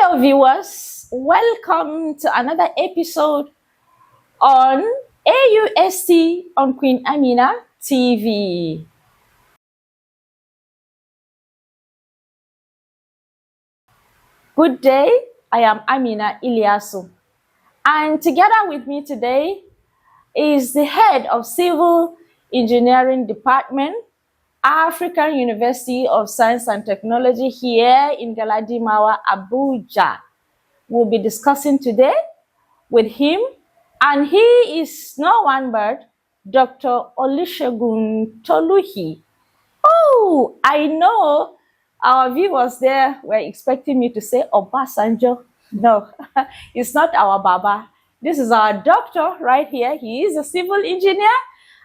Hello, viewers. Welcome to another episode on AUST on Queen Amina TV. Good day. I am Amina Ilyasu. And together with me today is the head of Civil Engineering Department, African University of Science and Technology here in Galadimawa, Abuja. We'll be discussing today with him, and he is no one but Dr. Olusegun Toluhi. Oh, I know our viewers there were expecting me to say Obasanjo. No, it's not our Baba. This is our doctor right here. He is a civil engineer,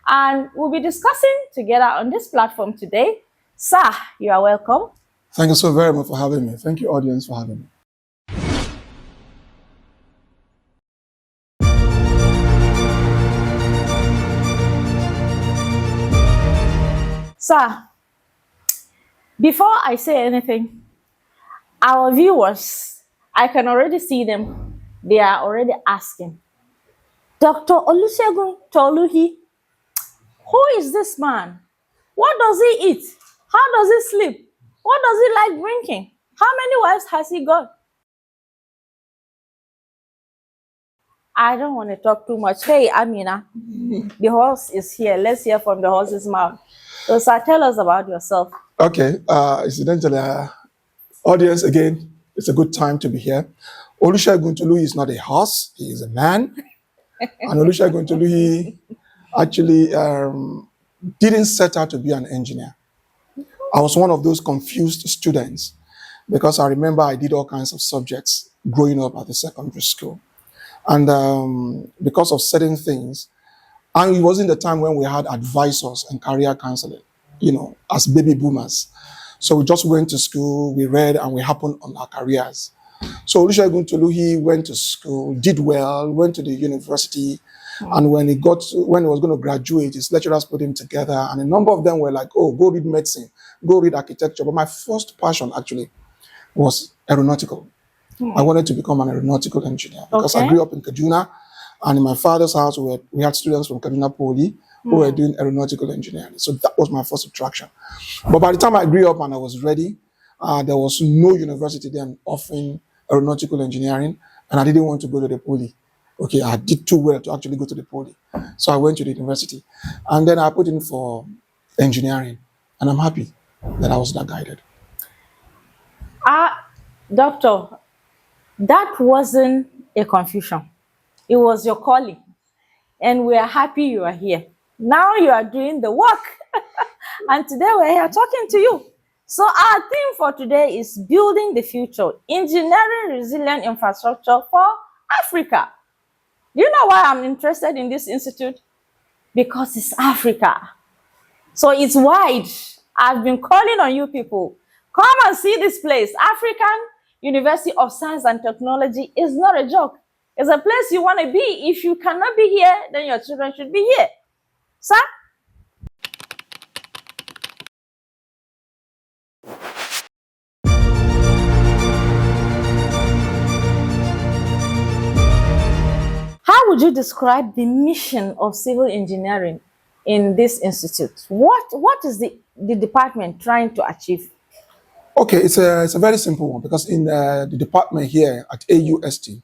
and we'll be discussing together on this platform today. Sir, you are welcome. Thank you so very much for having me. Thank you, audience, for having me. Sir, before I say anything, our viewers, I can already see them. They are already asking, Dr. Olusegun Toluhi, who is this man? What does he eat? How does he sleep? What does he like drinking? How many wives has he got? I don't want to talk too much. Hey, Amina, the horse is here. Let's hear from the horse's mouth. So, sir, tell us about yourself. Okay, incidentally, audience, again, it's a good time to be here. Olusegun Toluhi is not a horse, he is a man. And Olusegun Toluhi actually didn't set out to be an engineer. I was one of those confused students because I remember I did all kinds of subjects growing up at the secondary school. And because of certain things, and it wasn't the time when we had advisors and career counseling, you know, as baby boomers. So we just went to school, we read, and we happened on our careers. So Olusegun Toluhi went to school, did well, went to the university, and when he was going to graduate, his lecturers put him together, and a number of them were like, oh, go read medicine, go read architecture. But my first passion actually was aeronautical. I wanted to become an aeronautical engineer because I grew up in Kaduna, and in my father's house, we had students from Kaduna Poly who were doing aeronautical engineering. So that was my first attraction. But by the time I grew up and I was ready, there was no university then offering aeronautical engineering, and I didn't want to go to the Poly. Okay, I did too well to actually go to the Poly. So I went to the university, and then I put in for engineering, and I'm happy that I was that guided. Doctor, that wasn't a confusion. It was your calling. And we are happy you are here. Now you are doing the work. And today we're here talking to you. So our theme for today is building the future, engineering resilient infrastructure for Africa. Do you know why I'm interested in this institute? Because it's Africa. So it's wide. I've been calling on you people. Come and see this place. African University of Science and Technology is not a joke. It's a place you want to be. If you cannot be here, then your children should be here. Sir? How would you describe the mission of civil engineering in this institute? What is the department trying to achieve? Okay, it's a very simple one because in the department here at AUST,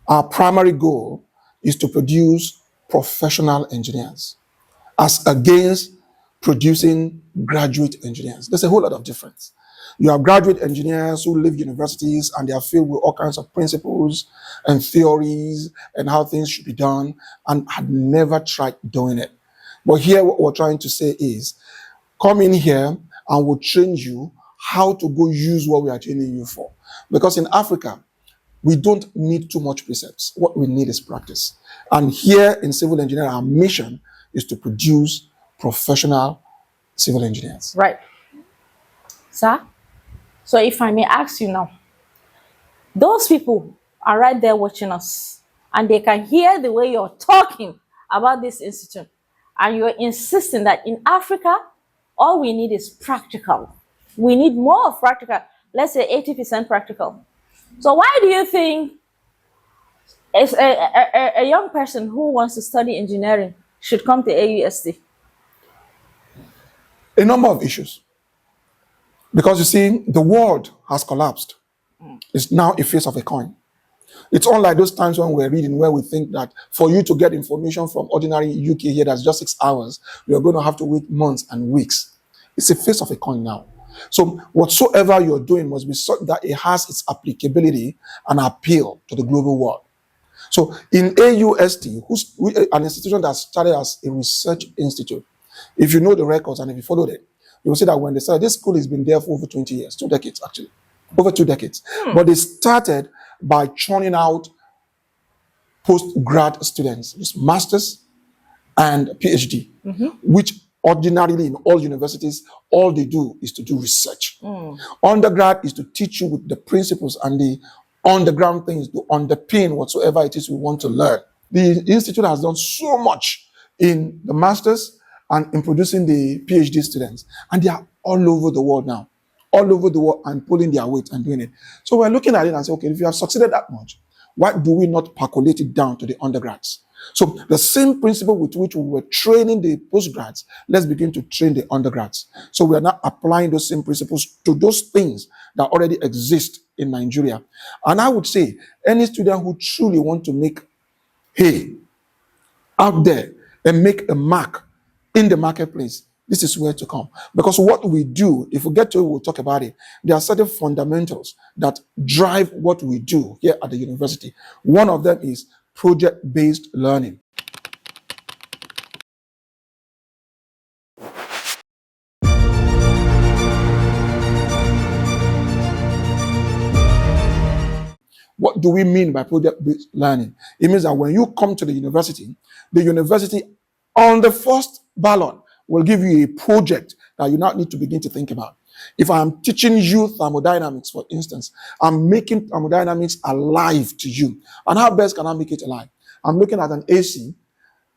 our primary goal is to produce professional engineers as against producing graduate engineers. There's a whole lot of difference. You have graduate engineers who leave universities and they are filled with all kinds of principles and theories and how things should be done and had never tried doing it. But here what we're trying to say is, come in here and we'll train you how to go use what we are training you for. Because in Africa, we don't need too much precepts. What we need is practice. And here in civil engineering, our mission is to produce professional civil engineers. Right. Sir, so if I may ask you now, those people are right there watching us, and they can hear the way you're talking about this institute, and you're insisting that in Africa, all we need is practical. We need more of practical. Let's say 80% practical. So why do you think a young person who wants to study engineering should come to AUST? A number of issues. Because you see, the world has collapsed. It's now a face of a coin. It's unlike those times when we're reading where we think that for you to get information from ordinary UK here that's just 6 hours, you're going to have to wait months and weeks. It's a face of a coin now. So whatsoever you're doing must be such that it has its applicability and appeal to the global world. So in AUST, an institution that started as a research institute, if you know the records and if you followed it, you will see that when they started, this school has been there for over 20 years, 2 decades actually, over 2 decades. But they started by churning out post-grad students, just masters and PhD, which ordinarily in all universities, all they do is to do research. Undergrad is to teach you with the principles and the underground things to underpin whatsoever it is we want to learn. The institute has done so much in the masters and in producing the PhD students, and they are all over the world now, all over the world and pulling their weight and doing it. So we're looking at it and say, okay, if you have succeeded that much, why do we not percolate it down to the undergrads? So the same principle with which we were training the postgrads, let's begin to train the undergrads. So we are now applying those same principles to those things that already exist in Nigeria. And I would say any student who truly want to make hay out there and make a mark in the marketplace, this is where to come. Because what we do, if we get to it, we'll talk about it. There are certain fundamentals that drive what we do here at the university. One of them is project-based learning. What do we mean by project-based learning? It means that when you come to the university on the first ballot will give you a project that you now need to begin to think about. If I'm teaching you thermodynamics, for instance, I'm making thermodynamics alive to you. And how best can I make it alive? I'm looking at an AC,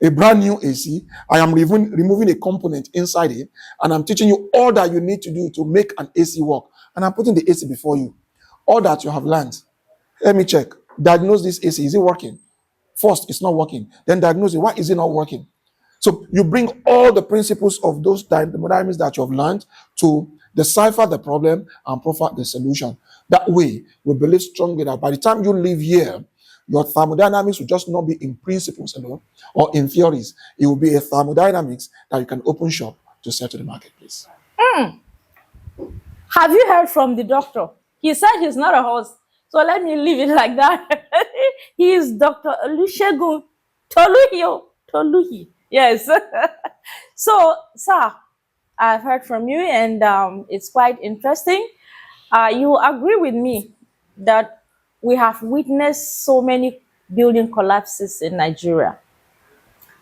a brand new AC. I am removing a component inside it, and I'm teaching you all that you need to do to make an AC work. And I'm putting the AC before you. All that you have learned. Let me check. Diagnose this AC. Is it working? First, it's not working. Then diagnose it. Why is it not working? So you bring all the principles of those thermodynamics that you have learned to decipher the problem and profile the solution. That way, we believe strongly that by the time you leave here, your thermodynamics will just not be in principles alone or in theories. It will be a thermodynamics that you can open shop to sell to the marketplace. Have you heard from the doctor? He said he's not a horse. So let me leave it like that. He is Dr. Olusegun Toluhi. Yes. So, sir, I've heard from you, and it's quite interesting. You agree with me that we have witnessed so many building collapses in Nigeria,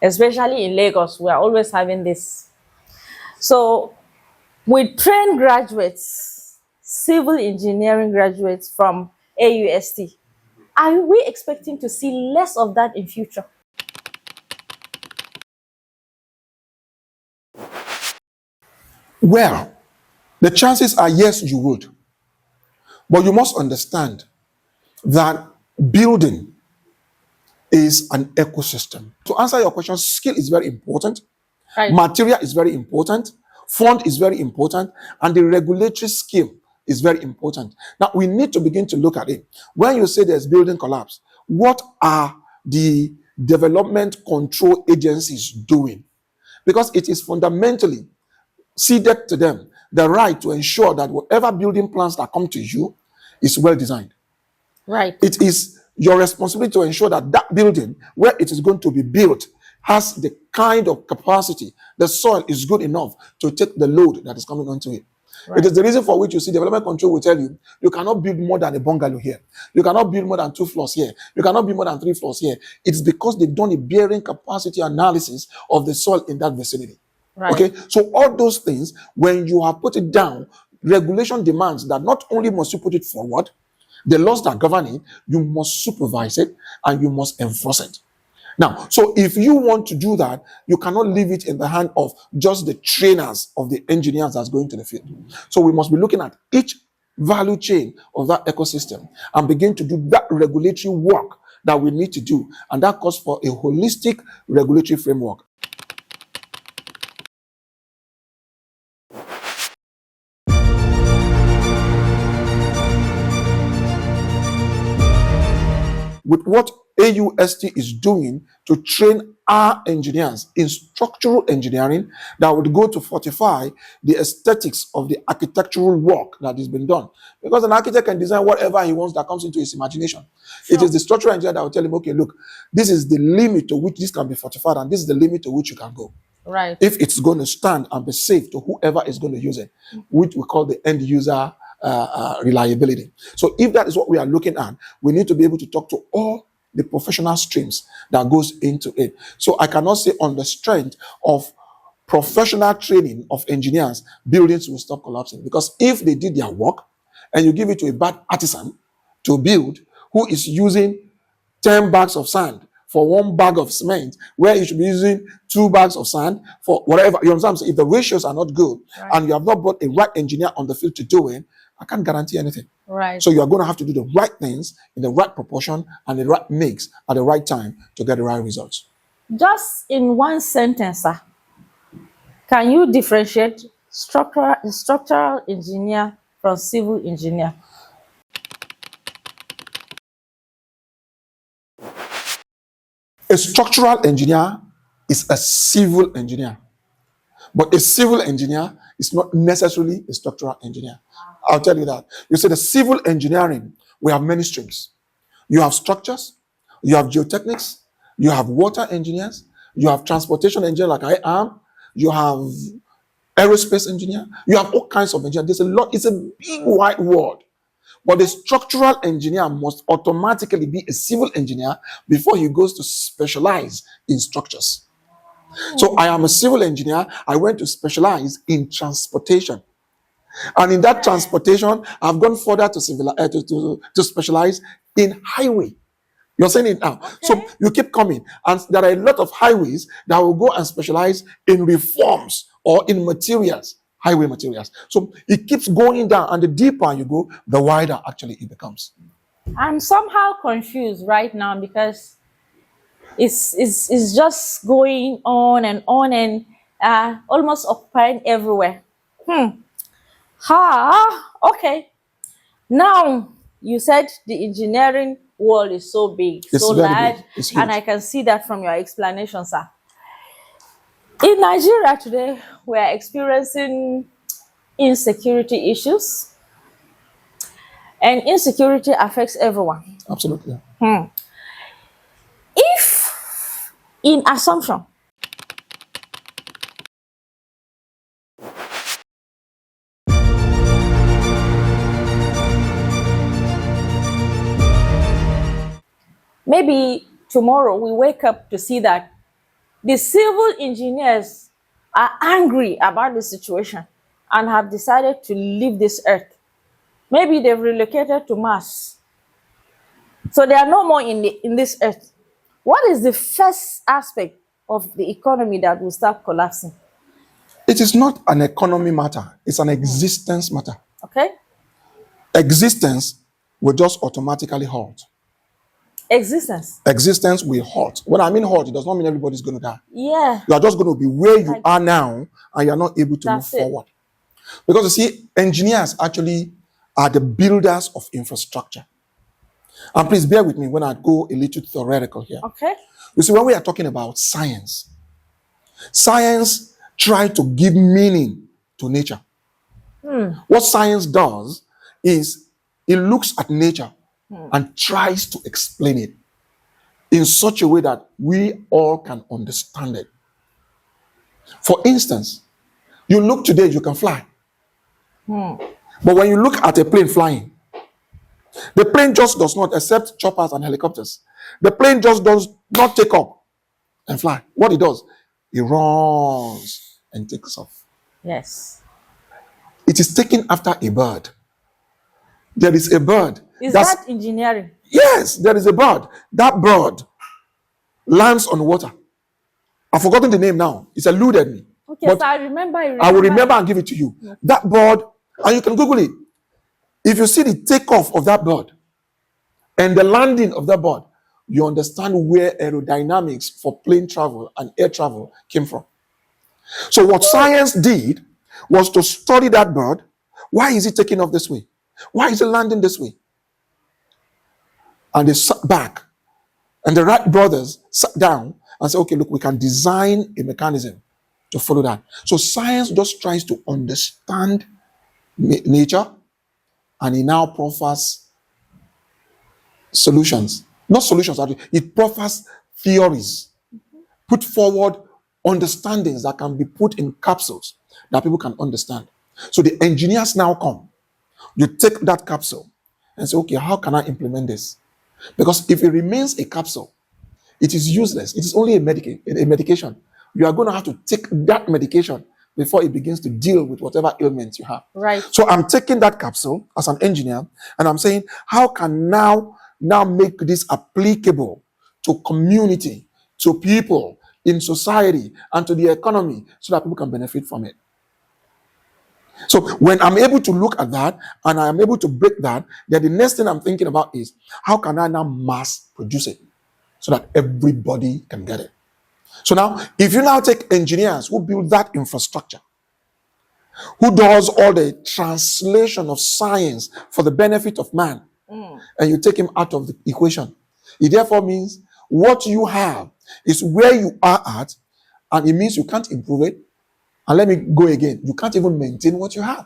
especially in Lagos. We are always having this. So, we train graduates, civil engineering graduates from AUST. Are we expecting to see less of that in future? Well, the chances are yes, you would. But you must understand that building is an ecosystem. To answer your question, skill is very important. Right. Material is very important. Fund is very important. And the regulatory scheme is very important. Now, we need to begin to look at it. When you say there's building collapse, what are the development control agencies doing? Because it is fundamentally ceded to them the right to ensure that whatever building plans that come to you is well designed. Right. It is your responsibility to ensure that that building, where it is going to be built, has the kind of capacity, the soil is good enough to take the load that is coming onto it. Right. It is the reason for which you see development control will tell you, you cannot build more than a bungalow here. You cannot build more than 2 floors here. You cannot build more than 3 floors here. It's because they've done a bearing capacity analysis of the soil in that vicinity. Right. Okay, so all those things, when you have put it down, regulation demands that not only must you put it forward, the laws that govern it, you must supervise it and you must enforce it. Now, so if you want to do that, you cannot leave it in the hand of just the trainers of the engineers that's going to the field. So we must be looking at each value chain of that ecosystem and begin to do that regulatory work that we need to do. And that calls for a holistic regulatory framework. With what AUST is doing to train our engineers in structural engineering that would go to fortify the aesthetics of the architectural work that has been done. Because an architect can design whatever he wants that comes into his imagination. Sure. It is the structural engineer that will tell him, okay, look, this is the limit to which this can be fortified and this is the limit to which you can go. Right. If it's going to stand and be safe to whoever is going to use it, which we call the end user reliability. So if that is what we are looking at, we need to be able to talk to all the professional streams that goes into it. So I cannot say on the strength of professional training of engineers, buildings will stop collapsing. Because if they did their work and you give it to a bad artisan to build who is using 10 bags of sand for 1 bag of cement, where you should be using 2 bags of sand for whatever, you understand? So if the ratios are not good, right, and you have not brought a right engineer on the field to do it, I can't guarantee anything. Right. So you are going to have to do the right things in the right proportion and the right mix at the right time to get the right results. Just in one sentence, sir, can you differentiate structural engineer from civil engineer? A structural engineer is a civil engineer, but a civil engineer is not necessarily a structural engineer. I'll tell you that. You see, the civil engineering, we have many streams. You have structures, you have geotechnics, you have water engineers, you have transportation engineer like I am, you have aerospace engineer, you have all kinds of engineers. There's a lot, it's a big wide world. But the structural engineer must automatically be a civil engineer before he goes to specialize in structures. So I am a civil engineer. I went to specialize in transportation. And in that transportation, I've gone further to specialize in highway. You're saying it now. Okay. So you keep coming. And there are a lot of highways that will go and specialize in reforms or in materials, highway materials. So it keeps going down, and the deeper you go, the wider actually it becomes. I'm somehow confused right now because it's just going on and almost occupying everywhere. Okay. Now, you said the engineering world is so big, it's so large, and I can see that from your explanation, sir. In Nigeria today, we are experiencing insecurity issues, and insecurity affects everyone. Absolutely. If, in assumption, maybe tomorrow we wake up to see that the civil engineers are angry about the situation and have decided to leave this earth. Maybe they've relocated to Mars. So they are no more in this earth. What is the first aspect of the economy that will start collapsing? It is not an economy matter. It's an existence matter. Okay. Existence will just automatically halt. Existence will halt. When I mean halt, it does not mean everybody's going to die. Yeah. You are just going to be where you are now, and you're not able to move forward. Because you see, engineers actually are the builders of infrastructure. And please bear with me when I go a little theoretical here. Okay. You see, when we are talking about science, science tries to give meaning to nature. What science does is it looks at nature and tries to explain it in such a way that we all can understand it. For instance, you look today, you can fly. But when you look at a plane flying, the plane just does not, except choppers and helicopters, the plane just does not take up and fly. What it does, it runs and takes off. Yes. It is taken after a bird. There is a bird. Is that engineering? Yes, there is a bird. That bird lands on water. I've forgotten the name now. It's eluded me. Okay, so I will remember and give it to you. Yeah. That bird, and you can Google it. If you see the takeoff of that bird and the landing of that bird, you understand where aerodynamics for plane travel and air travel came from. So what science did was to study that bird. Why is it taking off this way? Why is it landing this way? And they sat back, and the Wright brothers sat down and said, okay, look, we can design a mechanism to follow that. So science just tries to understand nature, and it now proffers solutions. Not solutions, it proffers theories, put forward understandings that can be put in capsules that people can understand. So the engineers now come. You take that capsule and say, okay, how can I implement this? Because if it remains a capsule, it is useless. It is only a medication. You are going to have to take that medication before it begins to deal with whatever ailments you have. Right. So I'm taking that capsule as an engineer, and I'm saying, how can now make this applicable to community, to people in society, and to the economy, so that people can benefit from it. So when I'm able to look at that and I'm able to break that, then the next thing I'm thinking about is, how can I now mass produce it so that everybody can get it? So now, if you now take engineers who build that infrastructure, who does all the translation of science for the benefit of man, and you take him out of the equation, it therefore means what you have is where you are at, and it means you can't improve it. And let me go again, you can't even maintain what you have.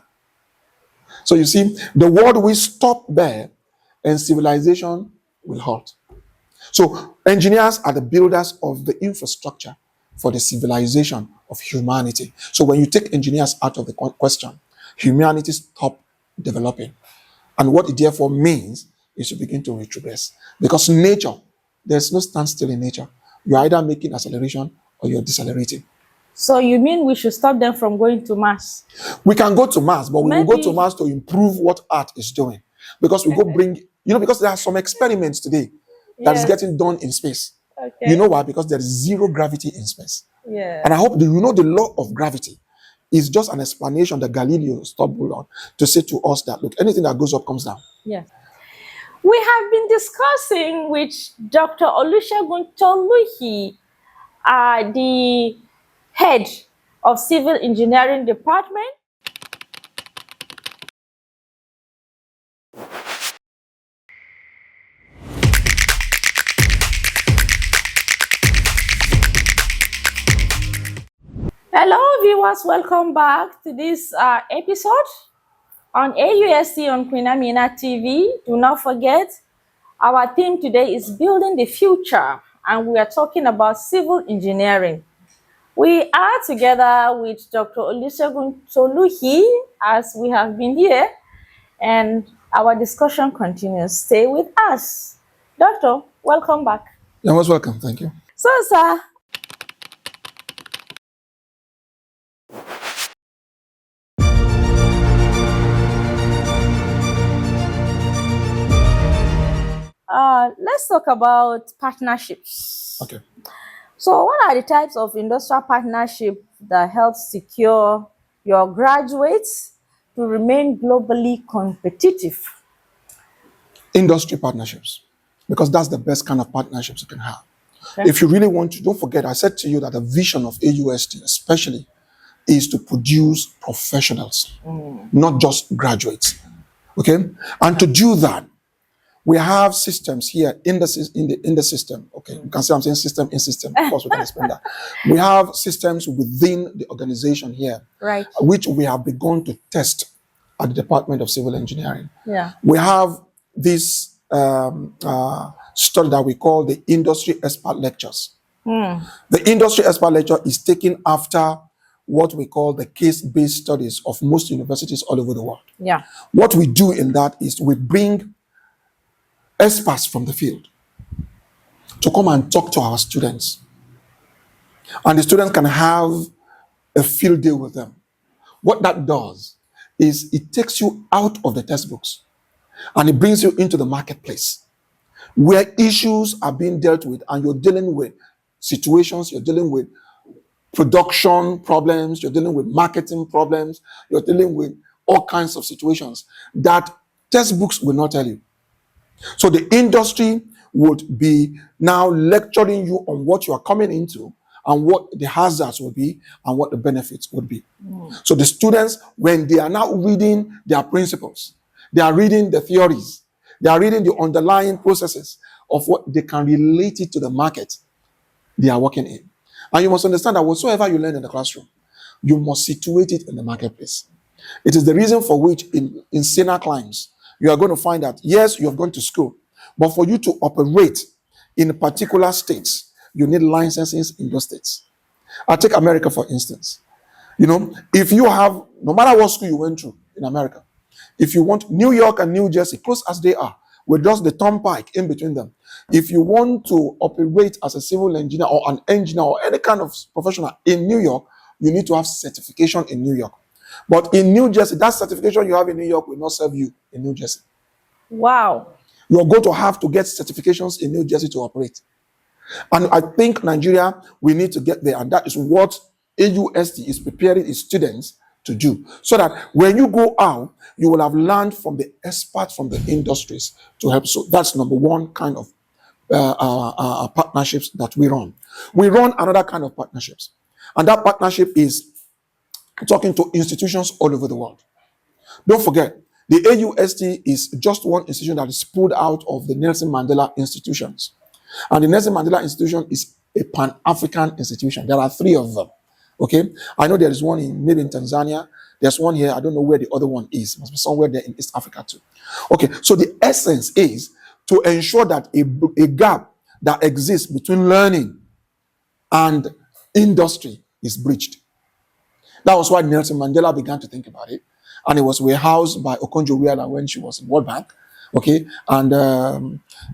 So you see, the world will stop there and civilization will halt. So engineers are the builders of the infrastructure for the civilization of humanity. So when you take engineers out of the question, humanity stop developing. And what it therefore means is you begin to retrogress. Because nature, there's no standstill in nature. You're either making acceleration or you're decelerating. So you mean we should stop them from going to Mars? We can go to Mars, but we will go to Mars to improve what Earth is doing. Because we go bring, because there are some experiments today that is getting done in space. Okay. You know why? Because there is zero gravity in space. Yeah. And I hope that you know the law of gravity is just an explanation that Galileo stumbled on to say to us that, look, anything that goes up comes down. Yes. We have been discussing with Dr. Olusegun Toluhi, the head of Civil Engineering Department. Hello viewers, welcome back to this episode on AUST on Queen Amina TV. Do not forget, our theme today is building the future, and we are talking about civil engineering. We are together with Dr. Olusegun Toluhi, as we have been here, and our discussion continues. Stay with us. Doctor, welcome back. You're most welcome. Thank you. So, sir, let's talk about partnerships. Okay. So what are the types of industrial partnership that help secure your graduates to remain globally competitive? Industry partnerships, because that's the best kind of partnerships you can have. Okay. If you really want to, don't forget, I said to you that the vision of AUST especially is to produce professionals, not just graduates. Okay? And to do that, we have systems here in the system. Okay, you can say I'm saying system in system. Of course, we can explain that. We have systems within the organization here, Right. which we have begun to test at the Department of Civil Engineering. Yeah. We have this study that we call the Industry Expert Lectures. The Industry Expert Lecture is taken after what we call the case-based studies of most universities all over the world. Yeah. What we do in that is we bring experts from the field to come and talk to our students. And the students can have a field day with them. What that does is it takes you out of the textbooks and it brings you into the marketplace where issues are being dealt with, and you're dealing with situations, you're dealing with production problems, you're dealing with marketing problems, you're dealing with all kinds of situations that Textbooks will not tell you. So the industry would be now lecturing you on what you are coming into and what the hazards will be and what the benefits would be. So the students, when they are now reading their principles, they are reading the theories, they are reading the underlying processes of what they can relate it to the market they are working in. And you must understand that whatsoever you learn in the classroom, you must situate it in the marketplace. It is the reason for which in senior climbs, you are going to find that, yes, you have gone to school, but for you to operate in particular states, you need licenses in those states. I'll take America, for instance. You know, if you have, no matter what school you went through in America, if you want New York and New Jersey, close as they are, with just the turnpike in between them, if you want to operate as a civil engineer or an engineer or any kind of professional in New York, you need to have certification in New York. But in New Jersey, that certification you have in New York will not serve you in New Jersey. Wow. You're going to have to get certifications in New Jersey to operate. And I think Nigeria, we need to get there. And that is what AUST is preparing its students to do. So that when you go out, you will have learned from the experts from the industries to help. So that's number one kind of partnerships that we run. We run another kind of partnerships. And that partnership is talking to institutions all over the world. Don't forget, the AUST is just one institution that is pulled out of the Nelson Mandela institutions. And the Nelson Mandela institution is a Pan-African institution. There are 3 of them. Okay? I know there is one maybe in Tanzania. There's one here. I don't know where the other one is. It must be somewhere there in East Africa too. Okay, so the essence is to ensure that a gap that exists between learning and industry is bridged. That was why Nelson Mandela began to think about it. And it was warehoused by Okonjo-Iweala when she was in World Bank. Okay, and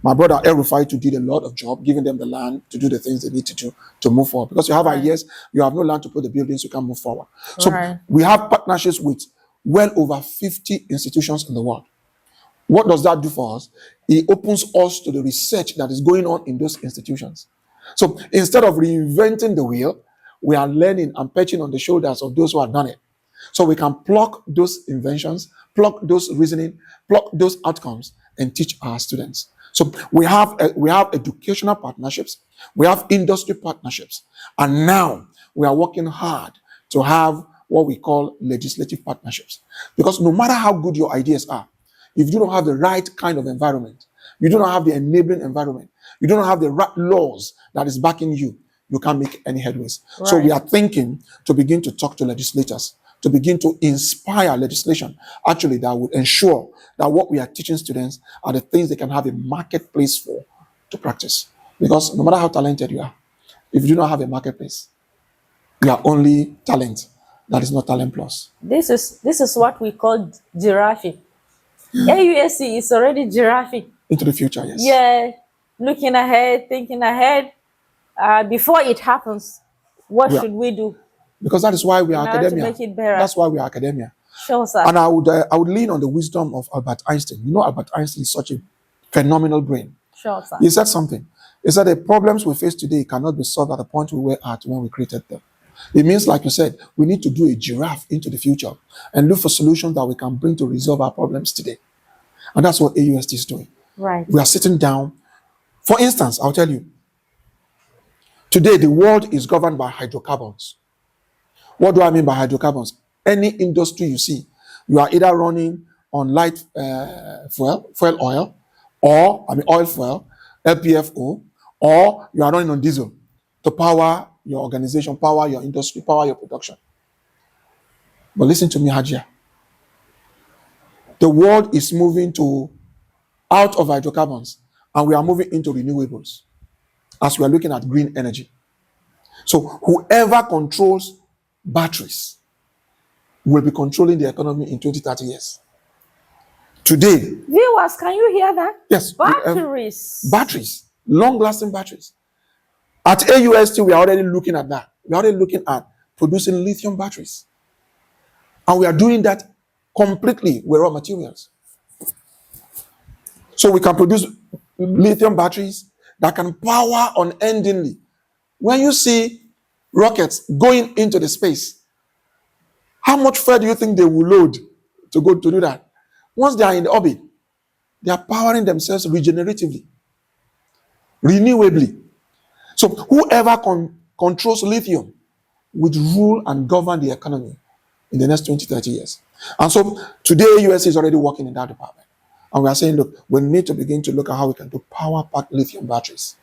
my brother El Rufai did a lot of job, giving them the land to do the things they need to do to move forward. Because you have ideas, you have no land to put the buildings, you can't move forward. So we have partnerships with well over 50 institutions in the world. What does that do for us? It opens us to the research that is going on in those institutions. So instead of reinventing the wheel, we are learning and perching on the shoulders of those who have done it. So we can pluck those inventions, pluck those reasoning, pluck those outcomes, and teach our students. So we have educational partnerships, we have industry partnerships, and now we are working hard to have what we call legislative partnerships. Because no matter how good your ideas are, if you don't have the right kind of environment, you do not have the enabling environment, you don't have the right laws that is backing you, you can't make any headways. Right. So we are thinking to begin to talk to legislators, to begin to inspire legislation, actually, that would ensure that what we are teaching students are the things they can have a marketplace for to practice. Because no matter how talented you are, if you do not have a marketplace, you are only talent. That is not talent plus. This is what we call giraffing. AUSC is already giraffing. Into the future, yes. Yeah, looking ahead, thinking ahead. Before it happens, what should we do? Because that is why we are academia. To make it better. That's why we are academia. Sure, sir. And I would lean on the wisdom of Albert Einstein. You know, Albert Einstein is such a phenomenal brain. Sure, sir. He said something. He said the problems we face today cannot be solved at the point we were at when we created them. It means, like you said, we need to do a giraffe into the future and look for solutions that we can bring to resolve our problems today. And that's what AUST is doing. Right. We are sitting down. For instance, I'll tell you, today the world is governed by hydrocarbons. What do I mean by hydrocarbons? Any industry you see, you are either running on light fuel oil, or oil fuel, LPFO, or you are running on diesel to power your organization, power your industry, power your production. But listen to me, Hajia. The world is moving out of hydrocarbons, and we are moving into renewables as we are looking at green energy. So whoever controls batteries will be controlling the economy in 20, 30 years. Today, viewers, can you hear that? Yes. Batteries, long-lasting batteries. At AUST, we are already looking at that. We are already looking at producing lithium batteries. And we are doing that completely with raw materials. So we can produce lithium batteries that can power unendingly. When you see rockets going into the space, how much fuel do you think they will load to go to do that? Once they are in the orbit, They are powering themselves regeneratively, renewably. So whoever controls lithium would rule and govern the economy in the next 20, 30 years. And so today, US is already working in that department. And we are saying, look, we need to begin to look at how we can do power-packed lithium batteries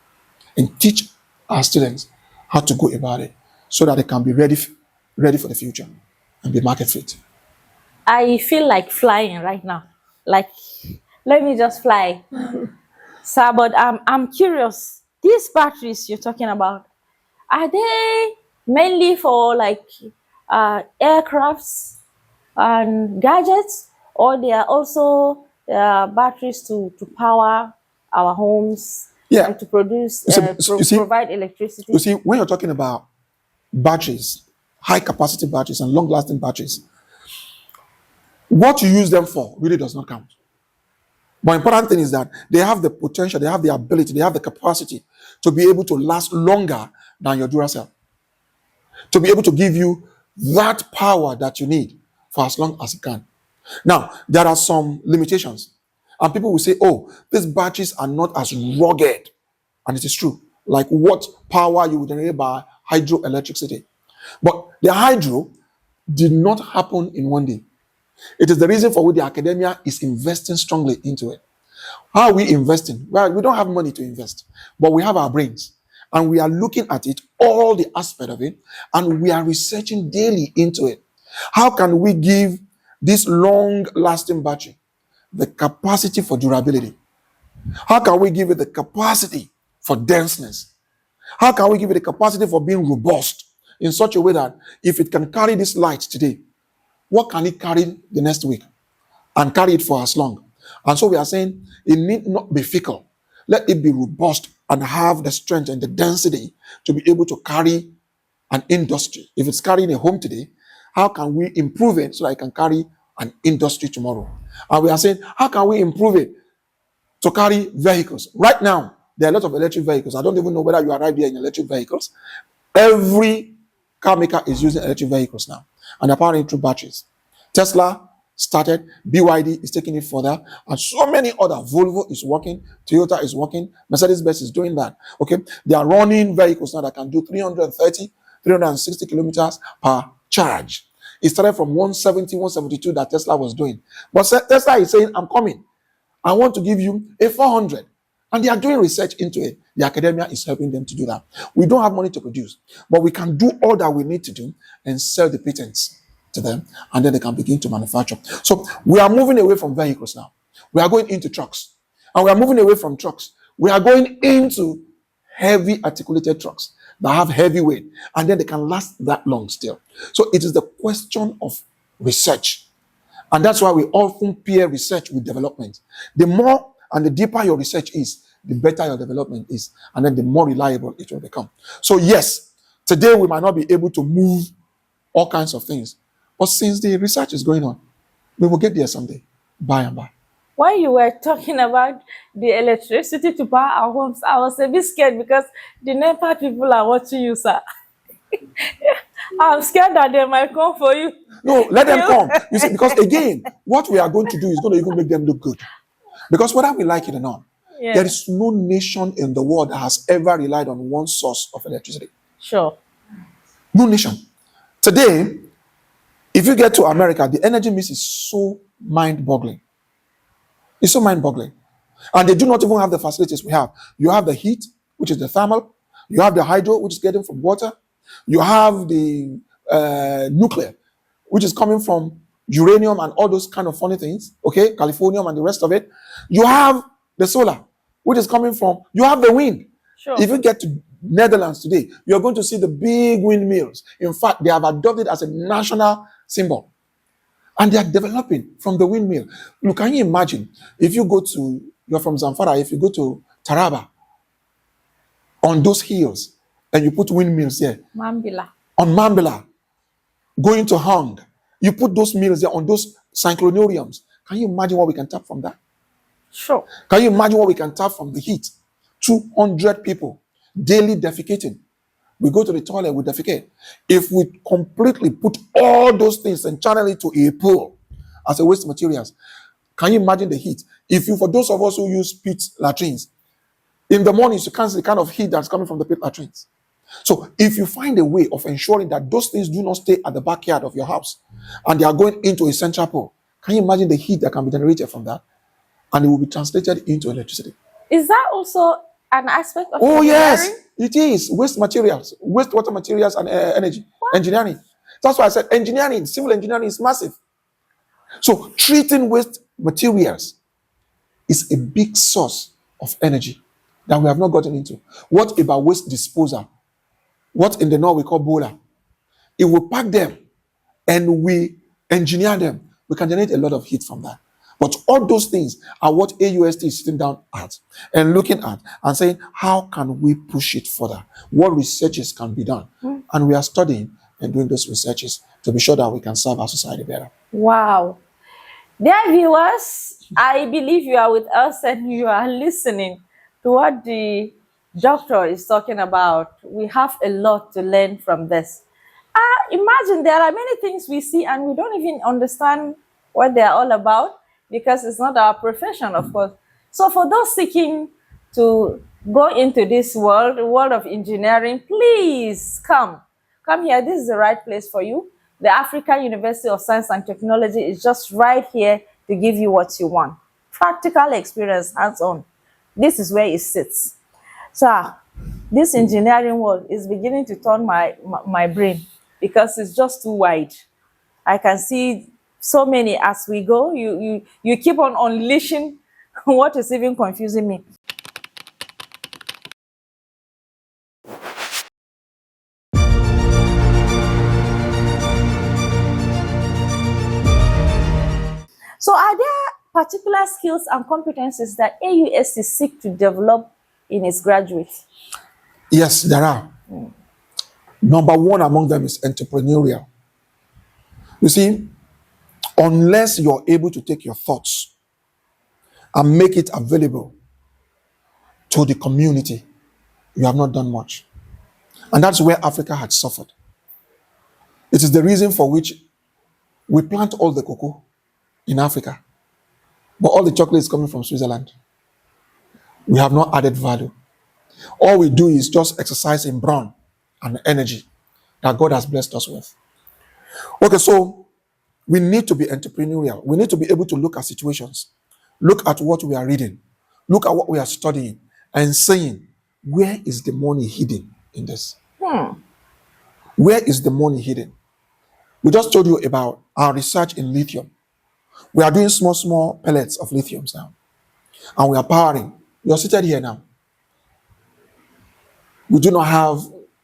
and teach our students how to go about it so that they can be ready for the future and be market fit. I feel like flying right now. Like, let me just fly. Sir, but I'm curious. These batteries you're talking about, are they mainly for like aircrafts and gadgets, or they are also batteries to power our homes, Yeah. like to produce, provide electricity? You see, when you're talking about batteries, high capacity batteries and long lasting batteries, what you use them for really does not count. But important thing is that they have the potential, they have the ability, they have the capacity to be able to last longer than your Duracell, to be able to give you that power that you need for as long as it can. Now, there are some limitations, and people will say, oh, these batteries are not as rugged, and it is true, like what power you would generate by hydroelectricity. But the hydro did not happen in one day. It is the reason for which the academia is investing strongly into it. How are we investing? Well, we don't have money to invest, but we have our brains, and we are looking at it, all the aspect of it, and we are researching daily into it. How can we give this long-lasting battery the capacity for durability? How can we give it the capacity for denseness? How can we give it the capacity for being robust in such a way that if it can carry this light today, what can it carry the next week and carry it for as long? And so we are saying it need not be fickle. Let it be robust and have the strength and the density to be able to carry an industry. If it's carrying a home today, how can we improve it so that it can carry an industry tomorrow? And we are saying, how can we improve it to carry vehicles? Right now, there are a lot of electric vehicles. I don't even know whether you arrived here in electric vehicles. Every car maker is using electric vehicles now, and they're powering through batteries. Tesla started, BYD is taking it further, and so many other. Volvo is working, Toyota is working, Mercedes-Benz is doing that. Okay, they are running vehicles now that can do 330, 360 kilometers per charge. It started from 170, 172 that Tesla was doing. But Tesla is saying, I'm coming. I want to give you a 400. And they are doing research into it. The academia is helping them to do that. We don't have money to produce, but we can do all that we need to do and sell the patents to them, and then they can begin to manufacture. So we are moving away from vehicles now. We are going into trucks. And we are moving away from trucks. We are going into heavy articulated trucks that have heavy weight, and then they can last that long still. So it is the question of research. And that's why we often pair research with development. The more and the deeper your research is, the better your development is, and then the more reliable it will become. So yes, today we might not be able to move all kinds of things, but since the research is going on, we will get there someday, by and by. While you were talking about the electricity to power our homes, I was a bit scared because the NEPA people are watching you, sir. I'm scared that they might come for you. No, let them come. You see, because again, what we are going to do is going to even make them look good. Because whether we like it or not, there is no nation in the world that has ever relied on one source of electricity. Sure. No nation. Today, if you get to America, the energy mix is so mind-boggling. It's so mind-boggling. And they do not even have the facilities we have. You have the heat, which is the thermal. You have the hydro, which is getting from water. You have the nuclear, which is coming from uranium and all those kind of funny things, okay, californium and the rest of it. You have the solar, which is coming from, you have the wind. Sure. If you get to Netherlands today, you're going to see the big windmills. In fact, they have adopted as a national symbol. And they are developing from the windmill. Look, can you imagine if you go to, you're from Zamfara, if you go to Taraba, on those hills, and you put windmills there. Mambila. On Mambila, going to Hong, you put those mills there on those cyclonariums. Can you imagine what we can tap from that? Sure. Can you imagine what we can tap from the heat? 200 people daily defecating. We go to the toilet, we defecate. If we completely put all those things and channel it to a pool as a waste materials, Can you imagine the heat? If you, for those of us who use pit latrines, in the mornings you can't see the kind of heat that's coming from the pit latrines. So if you find a way of ensuring that those things do not stay at the backyard of your house and they are going into a central pole, can you imagine the heat that can be generated from that? And it will be translated into electricity. Is that also an aspect of Oh, engineering? yes, it is. Waste materials, wastewater materials and energy. What? Engineering. That's why I said engineering, civil engineering is massive. So treating waste materials is a big source of energy that we have not gotten into. What about waste disposal? What in the north we call boiler? If we pack them and we engineer them, we can generate a lot of heat from that. But all those things are what AUST is sitting down at and looking at and saying, how can we push it further? What researches can be done? And we are studying and doing those researches to be sure that we can serve our society better. Wow. Dear viewers, I believe you are with us and you are listening to what the doctor is talking about. We have a lot to learn from this. Imagine there are many things we see and we don't even understand what they're all about because it's not our profession, of course. So for those seeking to go into this world, the world of engineering, please come here. This is the right place for you. The African University of Science and Technology is just right here to give you what you want. Practical experience, hands-on. This is where it sits. So this engineering world is beginning to turn my brain because it's just too wide. I can see so many as we go. You keep on unleashing what is even confusing me. So are there particular skills and competencies that AUST seek to develop in its graduates? Yes, there are. Number one among them is entrepreneurial. You see, unless you're able to take your thoughts and make it available to the community, you have not done much. And that's where Africa had suffered. It is the reason for which we plant all the cocoa in Africa, but all the chocolate is coming from Switzerland. We have not added value. All we do is just exercise in brawn and energy that God has blessed us with. Okay, so we need to be entrepreneurial. We need to be able to look at situations, look at what we are reading, look at what we are studying, and saying, where is the money hidden in this? Where is the money hidden? We just told you about our research in lithium. We are doing small pellets of lithiums now, and we are powering. You are seated here now. We do not have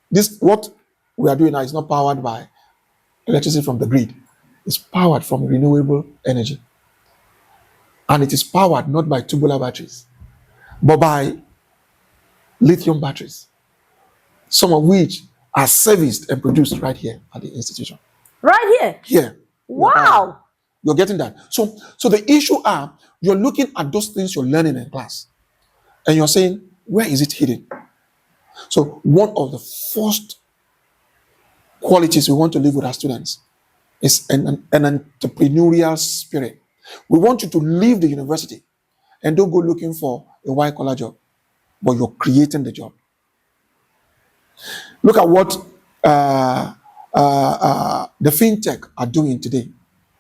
this. What we are doing now is not powered by electricity from the grid. It's powered from renewable energy. And it is powered not by tubular batteries, but by lithium batteries, some of which are serviced and produced right here at the institution. Right here? Here. Wow. You're getting that. So the issue are, you're looking at those things you're learning in class, and you're saying, where is it hidden? So one of the first qualities we want to live with our students is an entrepreneurial spirit. We want you to leave the university and don't go looking for a white-collar job, but you're creating the job. Look at what the fintech are doing today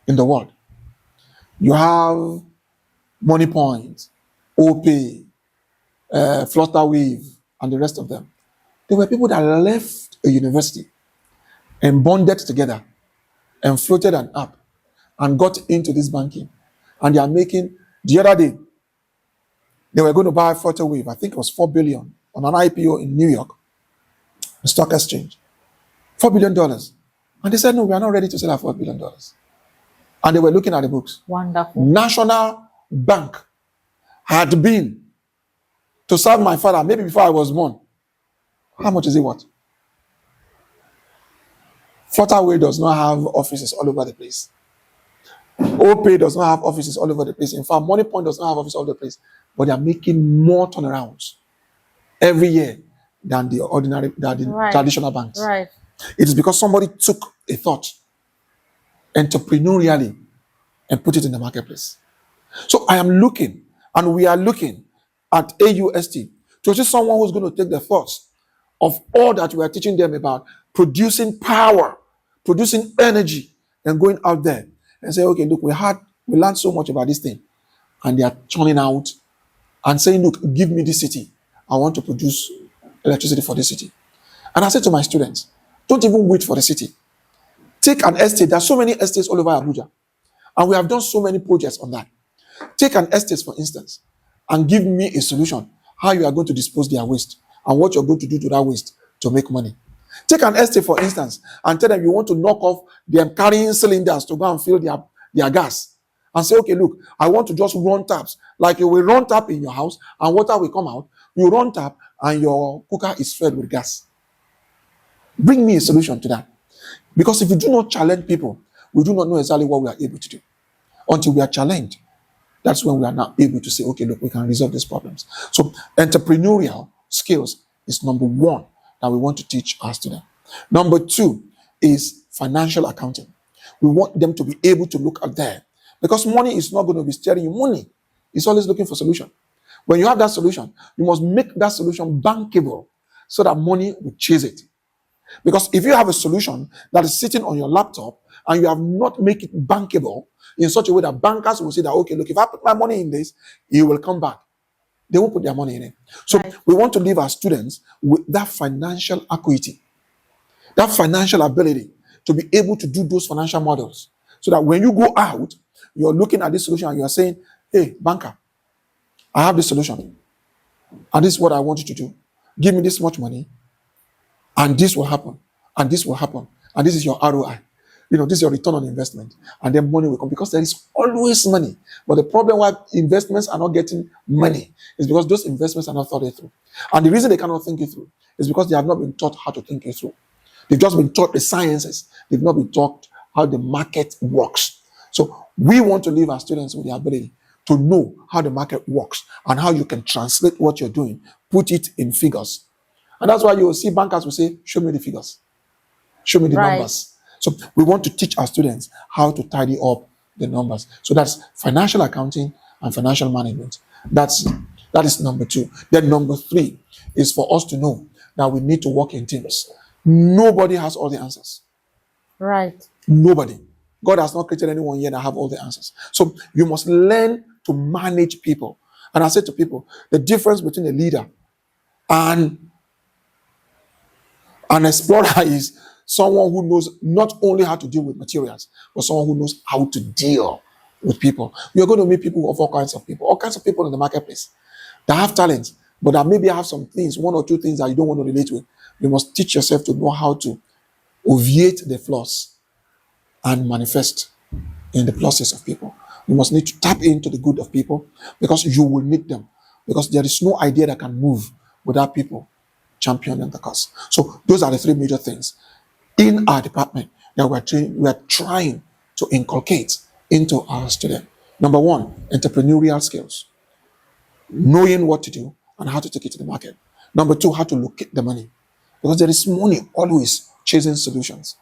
in the world. You have MoneyPoint, OPay, Flutterwave, and the rest of them. There were people that left a university and bonded together and floated an app and got into this banking. And they are making, the other day, they were going to buy Flutterwave, I think it was $4 billion on an IPO in New York, the stock exchange. $4 billion. And they said, no, we are not ready to sell at $4 billion. And they were looking at the books. Wonderful. National Bank had been to serve my father, maybe before I was born. How much is it worth? Flutterwave does not have offices all over the place. OPay does not have offices all over the place. In fact, MoneyPoint does not have offices all over the place. But they are making more turnarounds every year than the traditional banks. Right. It is because somebody took a thought entrepreneurially and put it in the marketplace. So I am looking, and we are looking at AUST to see someone who's going to take the thoughts of all that we are teaching them about producing power, producing energy, and going out there and say, okay, look, we learned so much about this thing, and they are churning out and saying, look, give me this city. I want to produce electricity for this city. And I said to my students, don't even wait for the city. Take an estate. There are so many estates all over Abuja, and we have done so many projects on that. Take an estate, for instance, and give me a solution how you are going to dispose their waste and what you're going to do to that waste to make money. Take an estate, for instance, and tell them you want to knock off them carrying cylinders to go and fill their gas. And say, okay, look, I want to just run taps. Like you will run tap in your house and water will come out. You run tap and your cooker is fed with gas. Bring me a solution to that. Because if you do not challenge people, we do not know exactly what we are able to do. Until we are challenged, that's when we are now able to say, okay, look, we can resolve these problems. So entrepreneurial skills is number one that we want to teach our students. Number two is financial accounting. We want them to be able to look at there. Because money is not going to be steering you. Money is always looking for solution. When you have that solution, you must make that solution bankable so that money will chase it. Because if you have a solution that is sitting on your laptop and you have not made it bankable in such a way that bankers will say that, okay, look, if I put my money in this, it will come back. They will put their money in it. So we want to leave our students with that financial acuity, that financial ability to be able to do those financial models. So that when you go out, you're looking at this solution and you're saying, hey, banker, I have this solution. And this is what I want you to do. Give me this much money. And this will happen, and this will happen, and this is your ROI. This is your return on investment, and then money will come because there is always money. But the problem why investments are not getting money is because those investments are not thought it through. And the reason they cannot think it through is because they have not been taught how to think it through. They've just been taught the sciences. They've not been taught how the market works. So we want to leave our students with the ability to know how the market works and how you can translate what you're doing, put it in figures. And that's why you will see bankers will say, show me the figures. Show me the numbers. So we want to teach our students how to tidy up the numbers. So that's financial accounting and financial management. That is number two. Then number three is for us to know that we need to work in teams. Nobody has all the answers. Right. Nobody. God has not created anyone yet that have all the answers. So you must learn to manage people. And I said to people, the difference between a leader and an explorer is someone who knows not only how to deal with materials, but someone who knows how to deal with people. You're going to meet people of all kinds of people in the marketplace that have talent, but that maybe have some things, one or two things that you don't want to relate with. You must teach yourself to know how to obviate the flaws and manifest in the pluses of people. You must need to tap into the good of people because you will need them. Because there is no idea that can move without people championing the cause. So those are the three major things in our department that we are trying to inculcate into our students. Number one, entrepreneurial skills, knowing what to do and how to take it to the market. Number two, how to locate the money, because there is money always chasing solutions.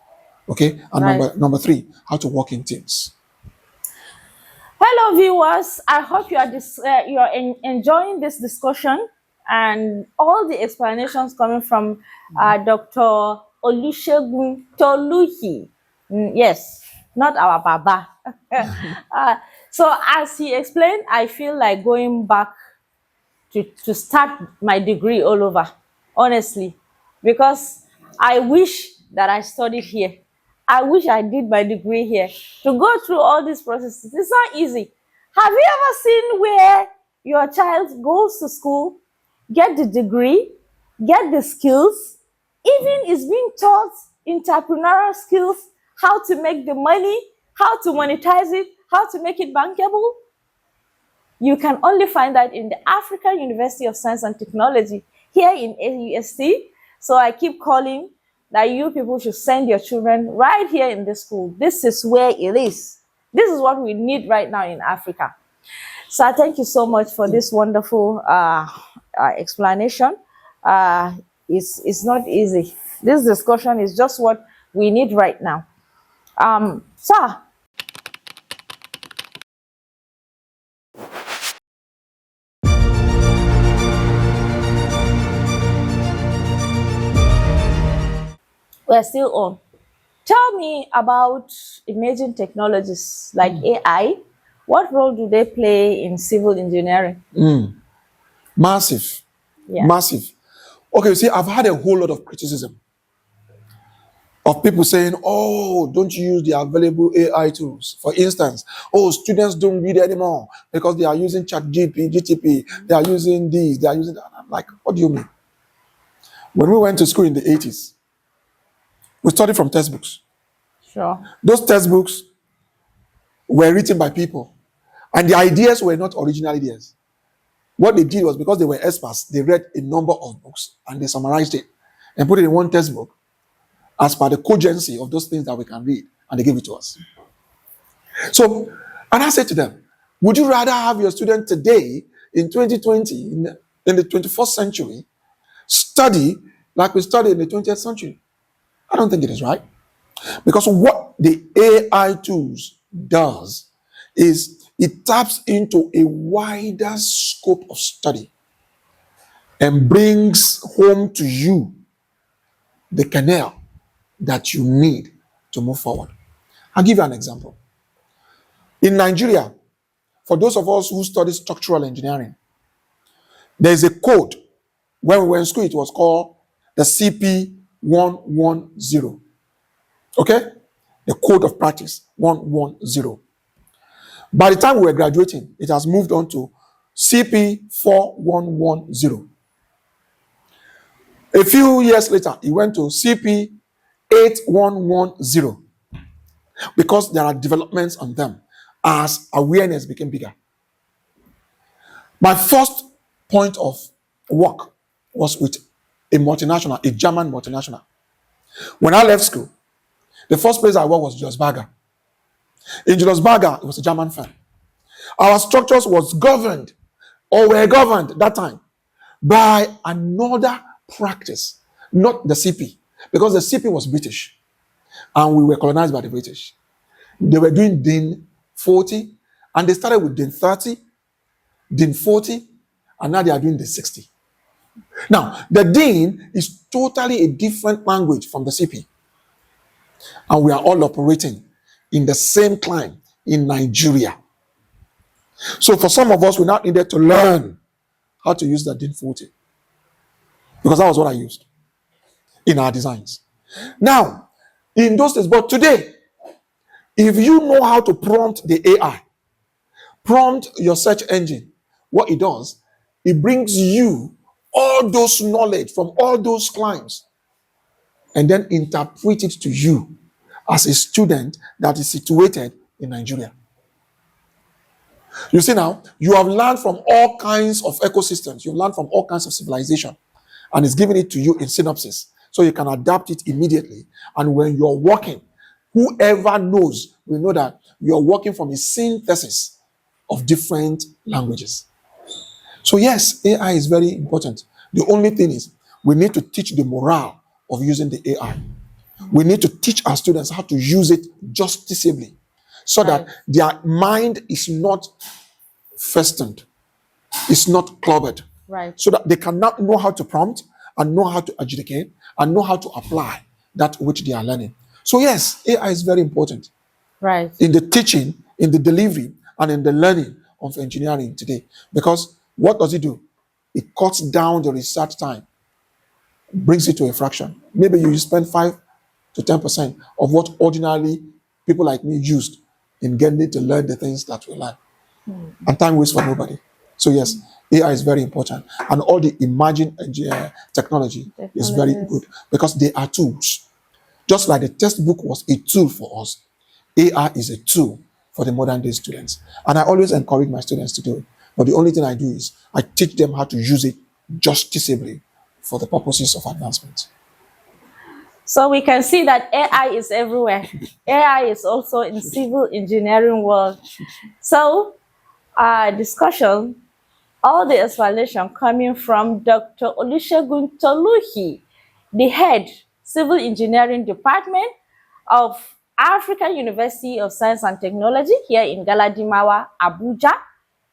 Okay, and number three, how to work in teams. Hello, viewers. I hope you are enjoying this discussion and all the explanations coming from Dr. Olusegun Toluhi. Yes, not our Baba. So as he explained, I feel like going back to start my degree all over, honestly, because I wish that I studied here. I wish I did my degree here. To go through all these processes, it's not easy. Have you ever seen where your child goes to school, get the degree, get the skills, even is being taught entrepreneurial skills, how to make the money, how to monetize it, how to make it bankable? You can only find that in the African University of Science and Technology here in AUST. So I keep calling that you people should send your children right here in this school. This is where it is. This is what we need right now in Africa. So I thank you so much for this wonderful explanation. It's not easy. This discussion is just what we need right now. Sir, We're still on. Tell me about emerging technologies like AI. What role do they play in civil engineering? Massive. Yeah. Massive. Okay, you see, I've had a whole lot of criticism of people saying, oh, don't you use the available AI tools? For instance, oh, students don't read anymore because they are using GTP, they are using these, they are using that. I'm like, what do you mean? When we went to school in the 80s, we studied from textbooks. Sure. Those textbooks were written by people, and the ideas were not originally theirs. What they did was, because they were experts, they read a number of books and they summarized it and put it in one textbook as per the cogency of those things that we can read, and they gave it to us. So, and I said to them, would you rather have your student today in 2020, in the 21st century, study like we studied in the 20th century? I don't think it is right. Because what the AI tools does is it taps into a wider scope of study and brings home to you the canal that you need to move forward. I'll give you an example. In Nigeria, for those of us who study structural engineering, there's a code. When we were in school, it was called the CP110. Okay? The code of practice 110. By the time we were graduating, it has moved on to CP4110. A few years later, it went to CP8110 because there are developments on them as awareness became bigger. My first point of work was with a multinational, a German multinational. When I left school, the first place I worked was Julius Berger. In Julius Berger, it was a German firm. Our structures was governed, or were governed that time, by another practice, not the CP, because the CP was British, and we were colonized by the British. They were doing DIN 40, and they started with DIN 30, DIN 40, and now they are doing DIN 60. Now, the DIN is totally a different language from the CP, and we are all operating in the same climb in Nigeria. So for some of us, we now needed to learn how to use the DIN 40, because that was what I used in our designs. Now, in those days, but today, if you know how to prompt the AI, prompt your search engine, what it does, it brings you all those knowledge from all those climes and then interpret it to you as a student that is situated in Nigeria. You see now, you have learned from all kinds of ecosystems, you've learned from all kinds of civilization, and it's giving it to you in synopsis, so you can adapt it immediately. And when you're working, whoever knows will know that you're working from a synthesis of different languages. So yes, AI is very important. The only thing is, we need to teach the morale of using the AI. We need to teach our students how to use it justicably, so that their mind is not festooned, it's not clubbered, so that they cannot know how to prompt and know how to adjudicate and know how to apply that which they are learning. So yes, AI is very important in the teaching, in the delivery, and in the learning of engineering today. Because what does it do? It cuts down the research time, brings it to a fraction. Maybe you spend 5 to 10% of what ordinarily people like me used in getting to learn the things that we learn. And time waits for nobody. So yes, AI is very important. And all the emerging technology is very good, because they are tools. Just like the textbook was a tool for us, AI is a tool for the modern day students. And I always encourage my students to do it. But the only thing I do is I teach them how to use it justicably for the purposes of advancement. So we can see that AI is everywhere. AI is also in civil engineering world. So our discussion, all the explanation coming from Dr. Olusegun Toluhi, the head civil engineering department of African University of Science and Technology here in Galadimawa, Abuja.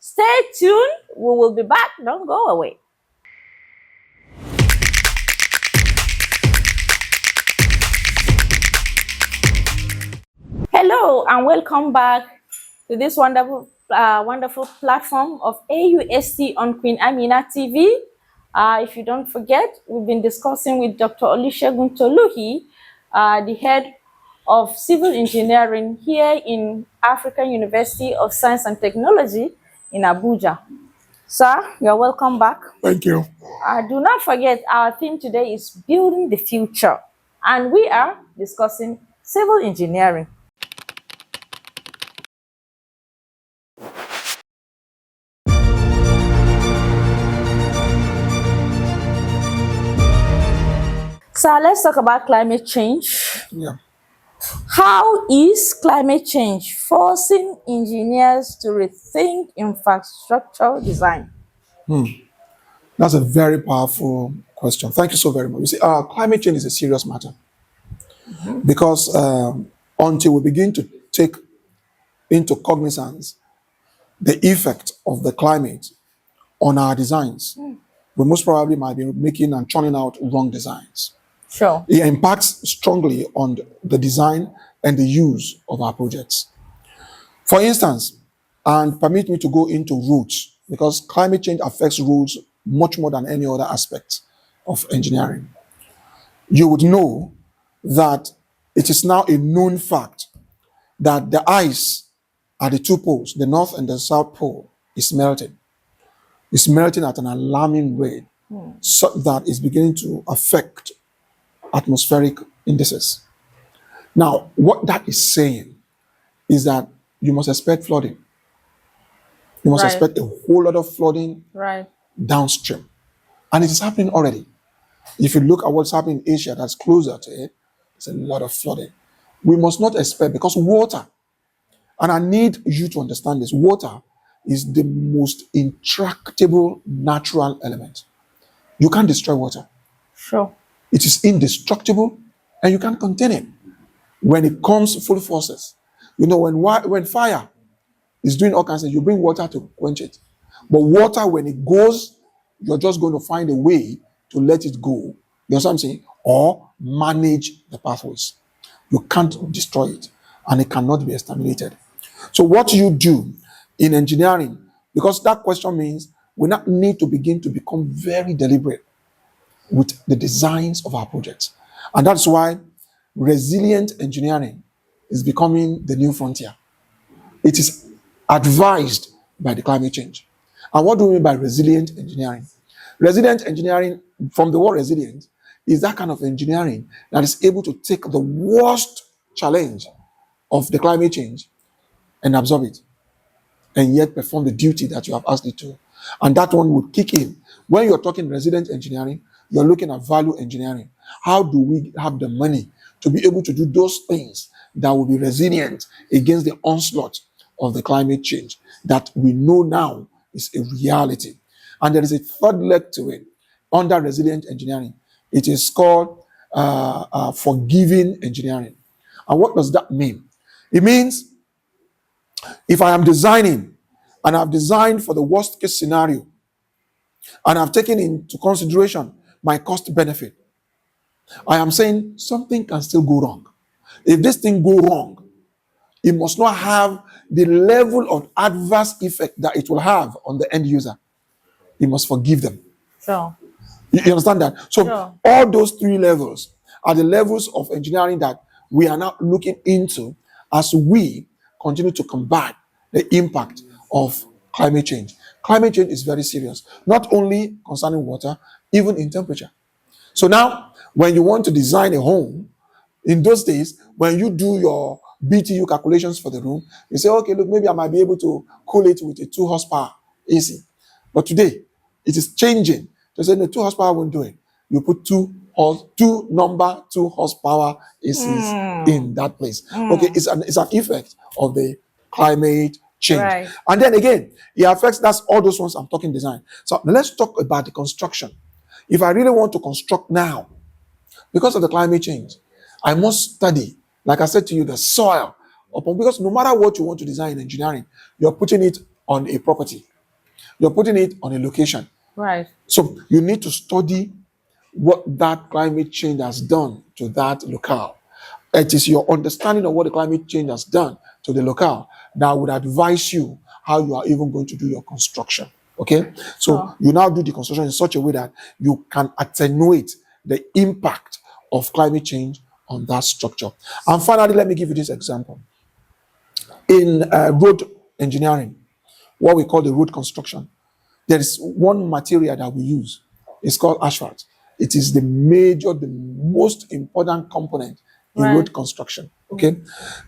Stay tuned. We will be back. Don't go away. Hello and welcome back to this wonderful platform of AUST on Queen Amina TV. If you don't forget, we've been discussing with Dr. Olusegun Toluhi, the head of civil engineering here in African University of Science and Technology in Abuja. Sir, you're welcome back. Thank you. Do not forget, our theme today is building the future, and we are discussing civil engineering. So let's talk about climate change. Yeah. How is climate change forcing engineers to rethink infrastructure design? That's a very powerful question. Thank you so very much. You see, climate change is a serious matter because until we begin to take into cognizance the effect of the climate on our designs, we most probably might be making and churning out wrong designs. Sure. It impacts strongly on the design and the use of our projects. For instance, and permit me to go into roads, because climate change affects roads much more than any other aspect of engineering. You would know that it is now a known fact that the ice at the two poles, the North and the South Pole, is melting. It's melting at an alarming rate, so that it's beginning to affect atmospheric indices. Now, what that is saying is that you must expect flooding. You must Right. expect a whole lot of flooding Right. downstream. And it is happening already. If you look at what's happening in Asia that's closer to it, there's a lot of flooding. We must not expect, because water, and I need you to understand this, water is the most intractable natural element. You can't destroy water. Sure. It is indestructible and you can't contain it. When it comes full forces, you know, when fire is doing all kinds of things, you bring water to quench it. But water, when it goes, you're just going to find a way to let it go. You know what I'm saying? Or manage the pathways. You can't destroy it, and it cannot be exterminated. So what you do in engineering, because that question means we now need to begin to become very deliberate with the designs of our projects. And that's why resilient engineering is becoming the new frontier. It is advised by the climate change. And what do we mean by resilient engineering? Resilient engineering, from the word resilient, is that kind of engineering that is able to take the worst challenge of the climate change and absorb it, and yet perform the duty that you have asked it to. And that one would kick in. When you're talking resilient engineering, you're looking at value engineering. How do we have the money to be able to do those things that will be resilient against the onslaught of the climate change that we know now is a reality? And there is a third leg to it under resilient engineering. It is called forgiving engineering. And what does that mean? It means if I am designing and I've designed for the worst case scenario and I've taken into consideration my cost benefit, I am saying something can still go wrong. If this thing go wrong, it must not have the level of adverse effect that it will have on the end user. You must forgive them. Sure. You understand that? So Sure. all those three levels are the levels of engineering that we are now looking into as we continue to combat the impact of climate change. Climate change is very serious, not only concerning water, even in temperature. So now, when you want to design a home, in those days, when you do your BTU calculations for the room, you say, okay, look, maybe I might be able to cool it with a 2 horsepower AC. But today, it is changing. To say, no, 2 horsepower won't do it. You put two number 2 horsepower ACs in that place. Okay, it's an effect of the climate change. Right. And then again, it affects, that's all those ones I'm talking design. So now let's talk about the construction. If I really want to construct now, because of the climate change, I must study, like I said to you, the soil. Because no matter what you want to design in engineering, you're putting it on a property. You're putting it on a location. Right. So you need to study what that climate change has done to that locale. it is your understanding of what the climate change has done to the locale that would advise you how you are even going to do your construction. Okay, so you now do the construction in such a way that you can attenuate the impact of climate change on that structure. And finally, let me give you this example. In road engineering, what we call the road construction, there is one material that we use. It's called asphalt. It is the most important component in road construction. Okay,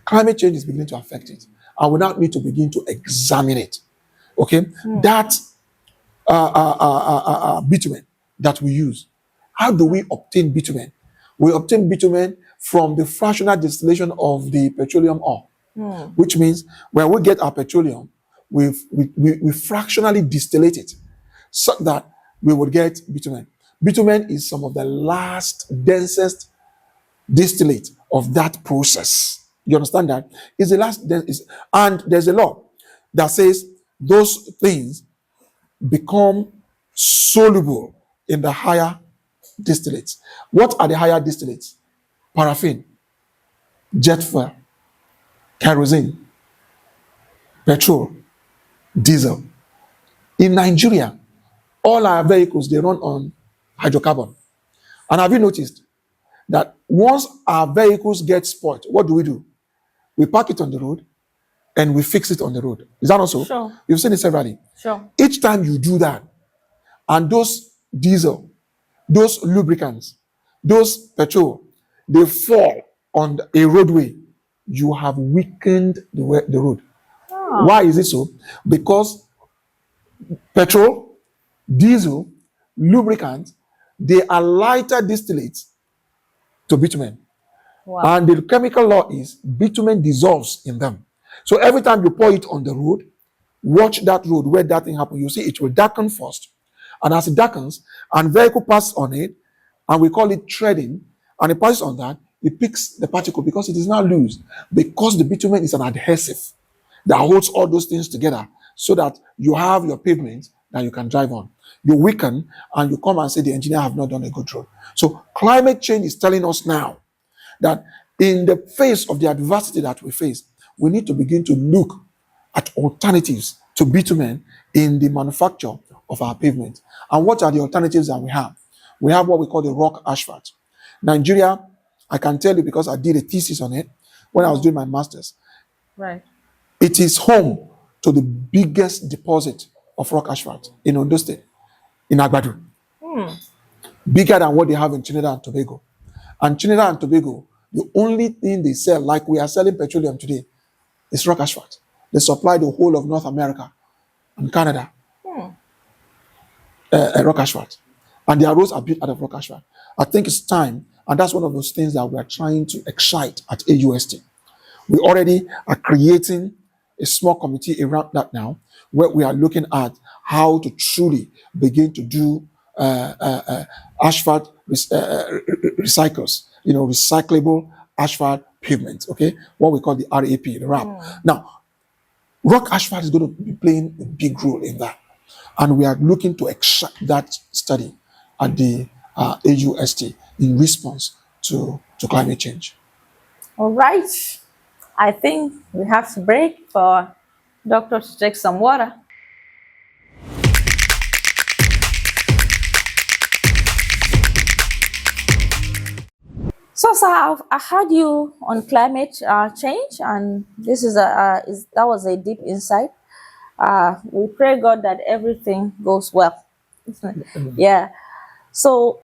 climate change is beginning to affect it, and we now need to begin to examine it. Okay, that bitumen that we use. How do we obtain bitumen? We obtain bitumen from the fractional distillation of the petroleum oil, which means when we get our petroleum, we fractionally distillate it so that we would get bitumen. Bitumen is some of the last, densest distillate of that process. You understand that? It's the last, and there's a law that says those things become soluble in the higher distillates. What are the higher distillates? Paraffin, jet fuel, kerosene, petrol, diesel. In Nigeria, all our vehicles, they run on hydrocarbon. And have you noticed that once our vehicles get spoiled, what do? We park it on the road and we fix it on the road. Is that also? Sure. You've seen it severally. Sure. Each time you do that, and those diesel, those lubricants, those petrol, they fall on a roadway, you have weakened the road. Oh. Why is it so? Because petrol, diesel, lubricants, they are lighter distillates to bitumen. Wow. And the chemical law is bitumen dissolves in them. So every time you pour it on the road, watch that road where that thing happens. You see it will darken first. And as it darkens, and vehicle passes on it, and we call it treading, and it passes on that, it picks the particle because it is now loose. Because the bitumen is an adhesive that holds all those things together so that you have your pavement that you can drive on. You weaken, and you come and say the engineer have not done a good job. So climate change is telling us now that in the face of the adversity that we face, we need to begin to look at alternatives to bitumen in the manufacture of our pavement. And what are the alternatives that we have? We have what we call the rock asphalt. Nigeria, I can tell you because I did a thesis on it when I was doing my master's. Right. It is home to the biggest deposit of rock asphalt in Ondo State, in Agbadu. Bigger than what they have in Trinidad and Tobago. And Trinidad and Tobago, the only thing they sell, like we are selling petroleum today, is rock asphalt. They supply the whole of North America and Canada. Rock asphalt. And their roads are built out of rock asphalt. I think it's time, and that's one of those things that we are trying to excite at AUST. We already are creating a small committee around that now, where we are looking at how to truly begin to do asphalt recycles, recyclable asphalt pavements, okay? What we call the RAP, the RAP. Now, rock asphalt is going to be playing a big role in that. And we are looking to extract that study at the AUST in response to climate change. All right. I think we have to break for doctor to take some water. So, sir, I heard you on climate change, and this is that was a deep insight. We pray God that everything goes well. Yeah. So,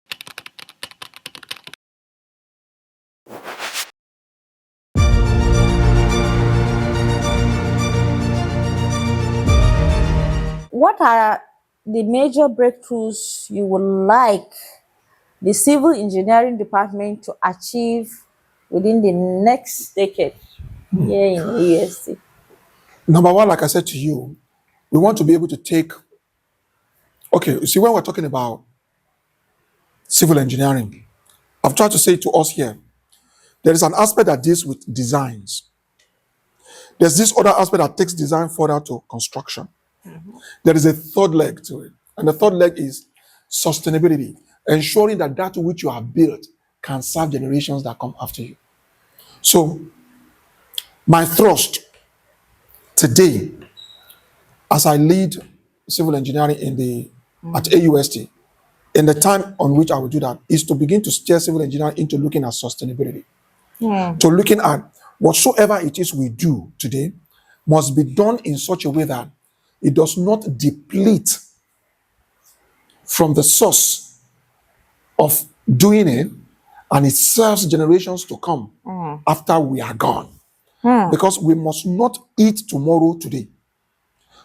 what are the major breakthroughs you would like the civil engineering department to achieve within the next decade here in AUST? Number one, like I said to you, we want to be able to take, okay, you see, when we're talking about civil engineering, I've tried to say to us here, there is an aspect that deals with designs. There's this other aspect that takes design further to construction. There is a third leg to it. And the third leg is sustainability, ensuring that that which you have built can serve generations that come after you. So my thrust today, as I lead civil engineering at AUST, in the time on which I will do that, is to begin to steer civil engineering into looking at sustainability, to looking at whatsoever it is we do today must be done in such a way that it does not deplete from the source of doing it, and it serves generations to come after we are gone. Because we must not eat tomorrow today.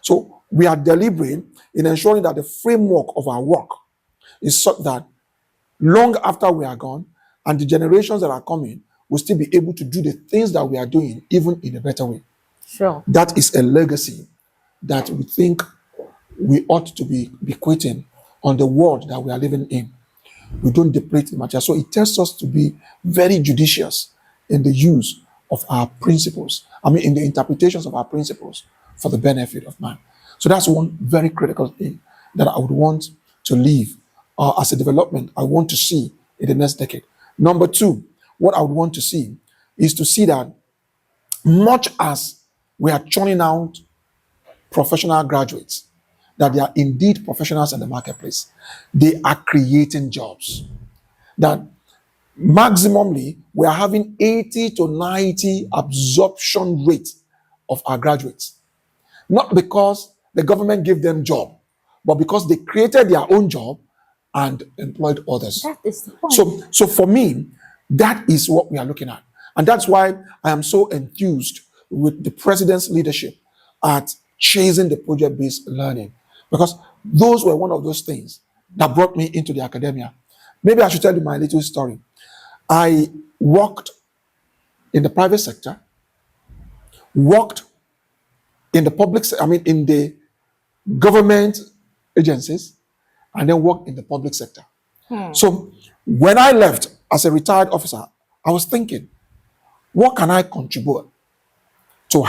So we are deliberate in ensuring that the framework of our work is such that long after we are gone, and the generations that are coming will still be able to do the things that we are doing, even in a better way. Sure. That is a legacy that we think we ought to be bequeathing on the world that we are living in. We don't deplete the material. So it tells us to be very judicious in the use of our principles. In the interpretations of our principles for the benefit of man. So that's one very critical thing that I would want to leave as a development I want to see in the next decade. Number two, what I would want to see is to see that much as we are churning out professional graduates, that they are indeed professionals in the marketplace, they are creating jobs. That maximally, we are having 80 to 90 absorption rate of our graduates. Not because the government gave them job, but because they created their own job and employed others. That is the point. So for me, that is what we are looking at. And that's why I am so enthused with the president's leadership at chasing the project-based learning. Because those were one of those things that brought me into the academia. Maybe I should tell you my little story. I worked in the private sector, worked in the in the government agencies, and then worked in the public sector. So when I left as a retired officer, I was thinking, what can I contribute to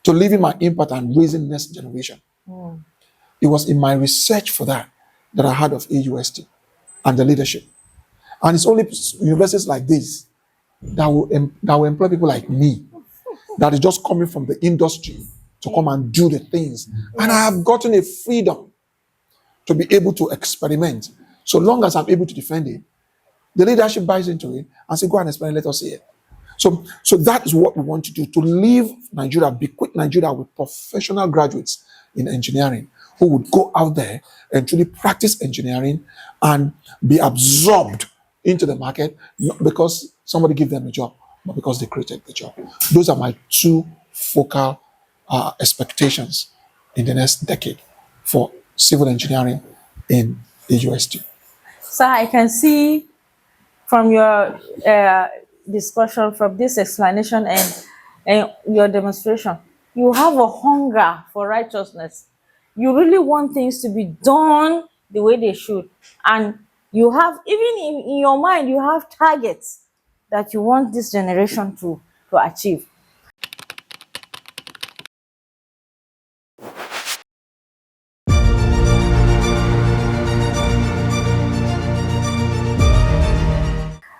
leaving my impact and raising next generation? It was in my research for that I heard of AUST and the leadership. And it's only universities like this that will employ people like me, that is just coming from the industry to come and do the things. And I have gotten a freedom to be able to experiment. So long as I'm able to defend it, the leadership buys into it and say, go and experiment, let us see it. So that is what we want to do, to leave Nigeria, bequeath Nigeria with professional graduates in engineering who would go out there and truly practice engineering and be absorbed into the market, not because somebody gave them a job, but because they created the job. Those are my two focal expectations in the next decade for civil engineering in the UST. So I can see from your discussion, from this explanation and your demonstration, you have a hunger for righteousness. You really want things to be done the way they should. And you have, even in your mind, you have targets that you want this generation to achieve.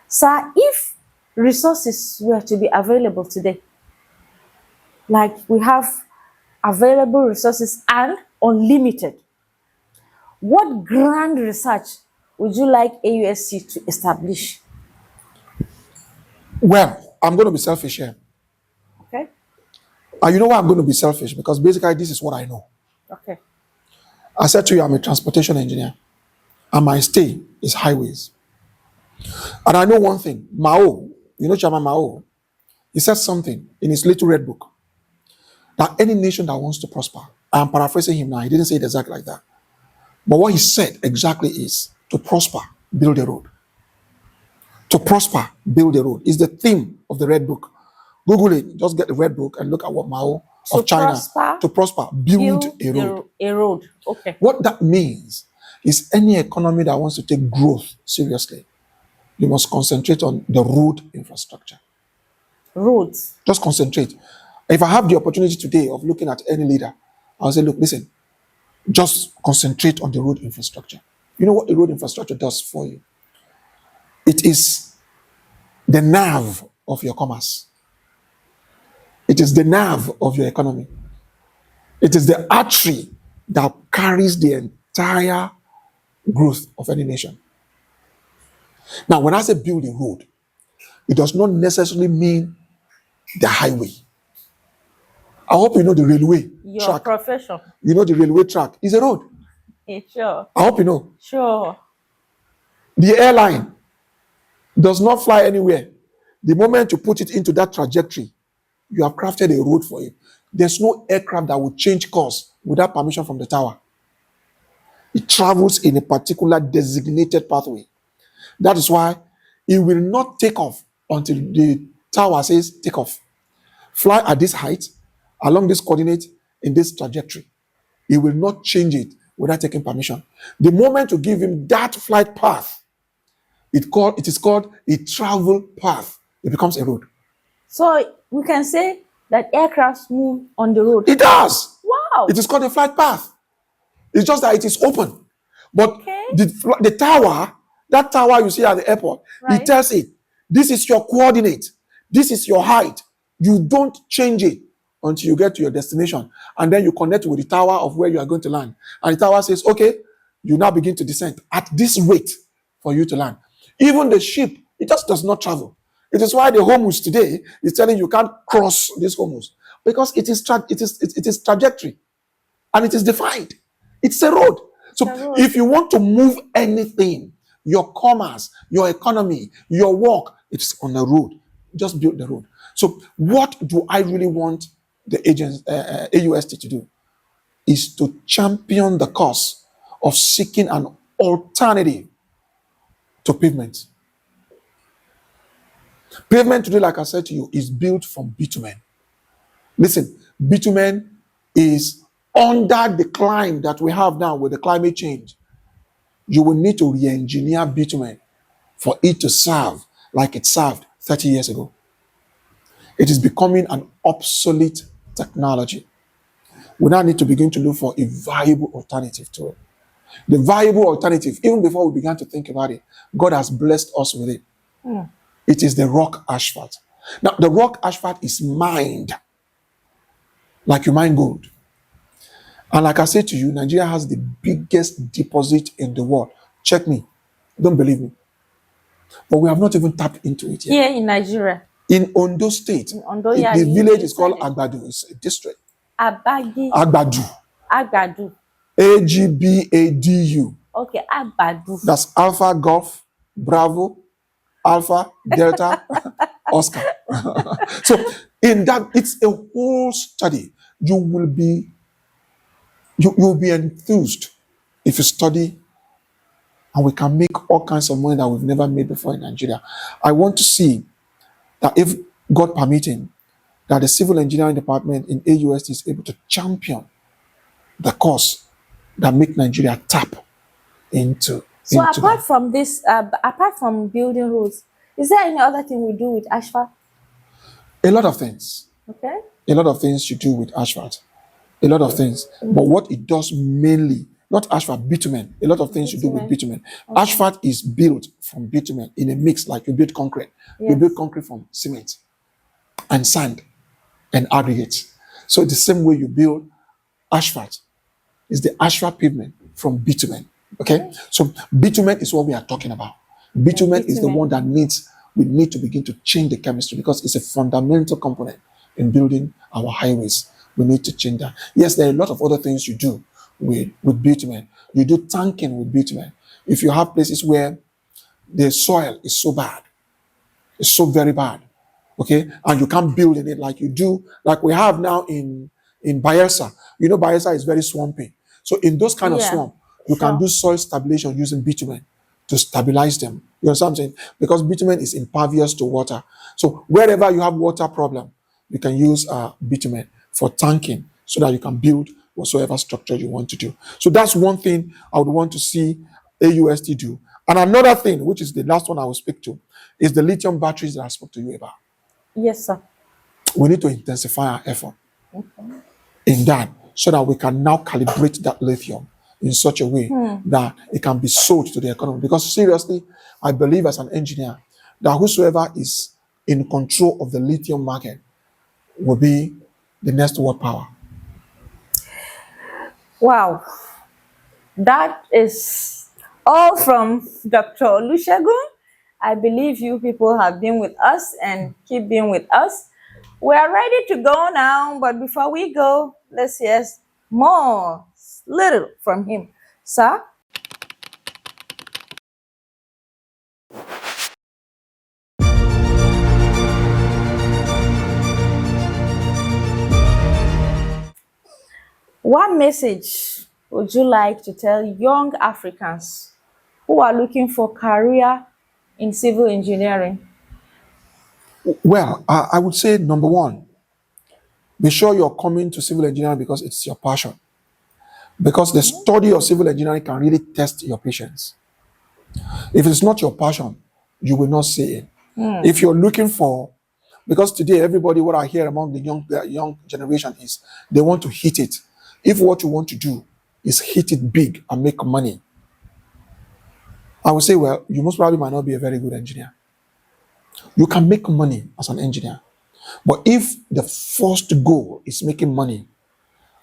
Sir, if resources were to be available today, like we have available resources and unlimited, what grand research would you like AUST to establish? Well, I'm going to be selfish here. Okay. And you know why I'm going to be selfish? Because basically this is what I know. Okay. I said to you, I'm a transportation engineer, and my stay is highways. And I know one thing, Mao, you know Chairman Mao, he said something in his little red book, that any nation that wants to prosper, I am paraphrasing him now, he didn't say it exactly like that. But what he said exactly is, to prosper, build a road. To prosper, build a road is the theme of the red book. Google it, just get the red book and look at what Mao of China, to prosper, build a road. A road, okay. What that means is any economy that wants to take growth seriously, you must concentrate on the road infrastructure. Roads. Just concentrate. If I have the opportunity today of looking at any leader, I'll say, look, listen, just concentrate on the road infrastructure. You know what the road infrastructure does for you? It is the nerve of your commerce. It is the nerve of your economy. It is the artery that carries the entire growth of any nation. Now, when I say build a road, it does not necessarily mean the highway. I hope you know the railway Your track. profession. You know the railway track is a road. Yeah, sure. I hope you know. Sure. The airline does not fly anywhere. The moment you put it into that trajectory, you have crafted a road for it. There's no aircraft that will change course without permission from the tower. It travels in a particular designated pathway. That is why it will not take off until the tower says take off. Fly at this height, along this coordinate, in this trajectory. It will not change it without taking permission. The moment you give him that flight path, it is called a travel path. It becomes a road. So we can say that aircrafts move on the road. It does. Wow. It is called a flight path. It's just that it is open. But Okay. the tower, that tower you see at the airport, Right. it tells it, this is your coordinate. This is your height. You don't change it until you get to your destination. And then you connect with the tower of where you are going to land. And the tower says, okay, you now begin to descend at this rate for you to land. Even the ship, it just does not travel. It is why the Hormuz today is telling you can't cross this Hormuz, because it is trajectory and it is defined. It's a road. So if you want to move anything, your commerce, your economy, your work, it's on the road. Just build the road. So what do I really want the agents, AUST to do? Is to champion the cause of seeking an alternative to pavement. Pavement today, like I said to you, is built from bitumen. Listen, bitumen is under the climb that we have now with the climate change. You will need to re-engineer bitumen for it to serve like it served 30 years ago. It is becoming an obsolete technology. We now need to begin to look for a viable alternative to it. The viable alternative, even before we began to think about it, God has blessed us with it. It is the rock asphalt. Now, the rock asphalt is mined like you mine gold. And like I said to you, Nigeria has the biggest deposit in the world. Check me. Don't believe me. But we have not even tapped into it yet. Here in Nigeria. In Ondo State, Ondo, yeah, the village is called Agbadu. It's a district. Abagi. Agbadu. Agadu. Agbadu. Okay, Agbadu. That's Alpha, Golf, Bravo, Alpha, Delta, Oscar. So in that, it's a whole study. You'll be enthused if you study, and we can make all kinds of money that we've never made before in Nigeria. I want to see that if God permitting, that the civil engineering department in AUST is able to champion the cause that make Nigeria tap into. So apart from this, apart from building roads, is there any other thing we do with asphalt? A lot of things. Okay. A lot of things you do with asphalt. A lot of things. But what it does mainly, not asphalt, bitumen. A lot of things you do with bitumen. Okay. Asphalt is built from bitumen in a mix, like you build concrete. Yes. You build concrete from cement and sand and aggregate. So the same way you build asphalt is the asphalt pavement from bitumen. Okay? So bitumen is what we are talking about. Bitumen is the one that we need to begin to change the chemistry, because it's a fundamental component in building our highways. We need to change that. Yes, there are a lot of other things you do with bitumen. You do tanking with bitumen. If you have places where the soil is so bad, it's so very bad, okay, and you can't build in it like you do, like we have now in Bayelsa. You know, Bayelsa is very swampy. So in those kind of swamp, you can do soil stabilization using bitumen to stabilize them. You know what I'm saying? Because bitumen is impervious to water. So wherever you have water problem, you can use bitumen for tanking so that you can build whatsoever structure you want to do. So that's one thing I would want to see AUST do. And another thing, which is the last one I will speak to, is the lithium batteries that I spoke to you about. Yes, sir. We need to intensify our effort in that, so that we can now calibrate that lithium in such a way that it can be sold to the economy. Because seriously, I believe as an engineer that whosoever is in control of the lithium market will be the next world power. Wow. That is all from Dr. Olusegun. I believe you people have been with us and keep being with us. We are ready to go now, but before we go, let's hear more little from him. Sir? What message would you like to tell young Africans who are looking for career in civil engineering? Well, I would say number one, be sure you're coming to civil engineering because it's your passion. Because the study of civil engineering can really test your patience. If it's not your passion, you will not see it. If you're looking for, because today everybody, what I hear among the young generation is they want to hit it. If what you want to do is hit it big and make money, I would say, well, you most probably might not be a very good engineer. You can make money as an engineer. But if the first goal is making money,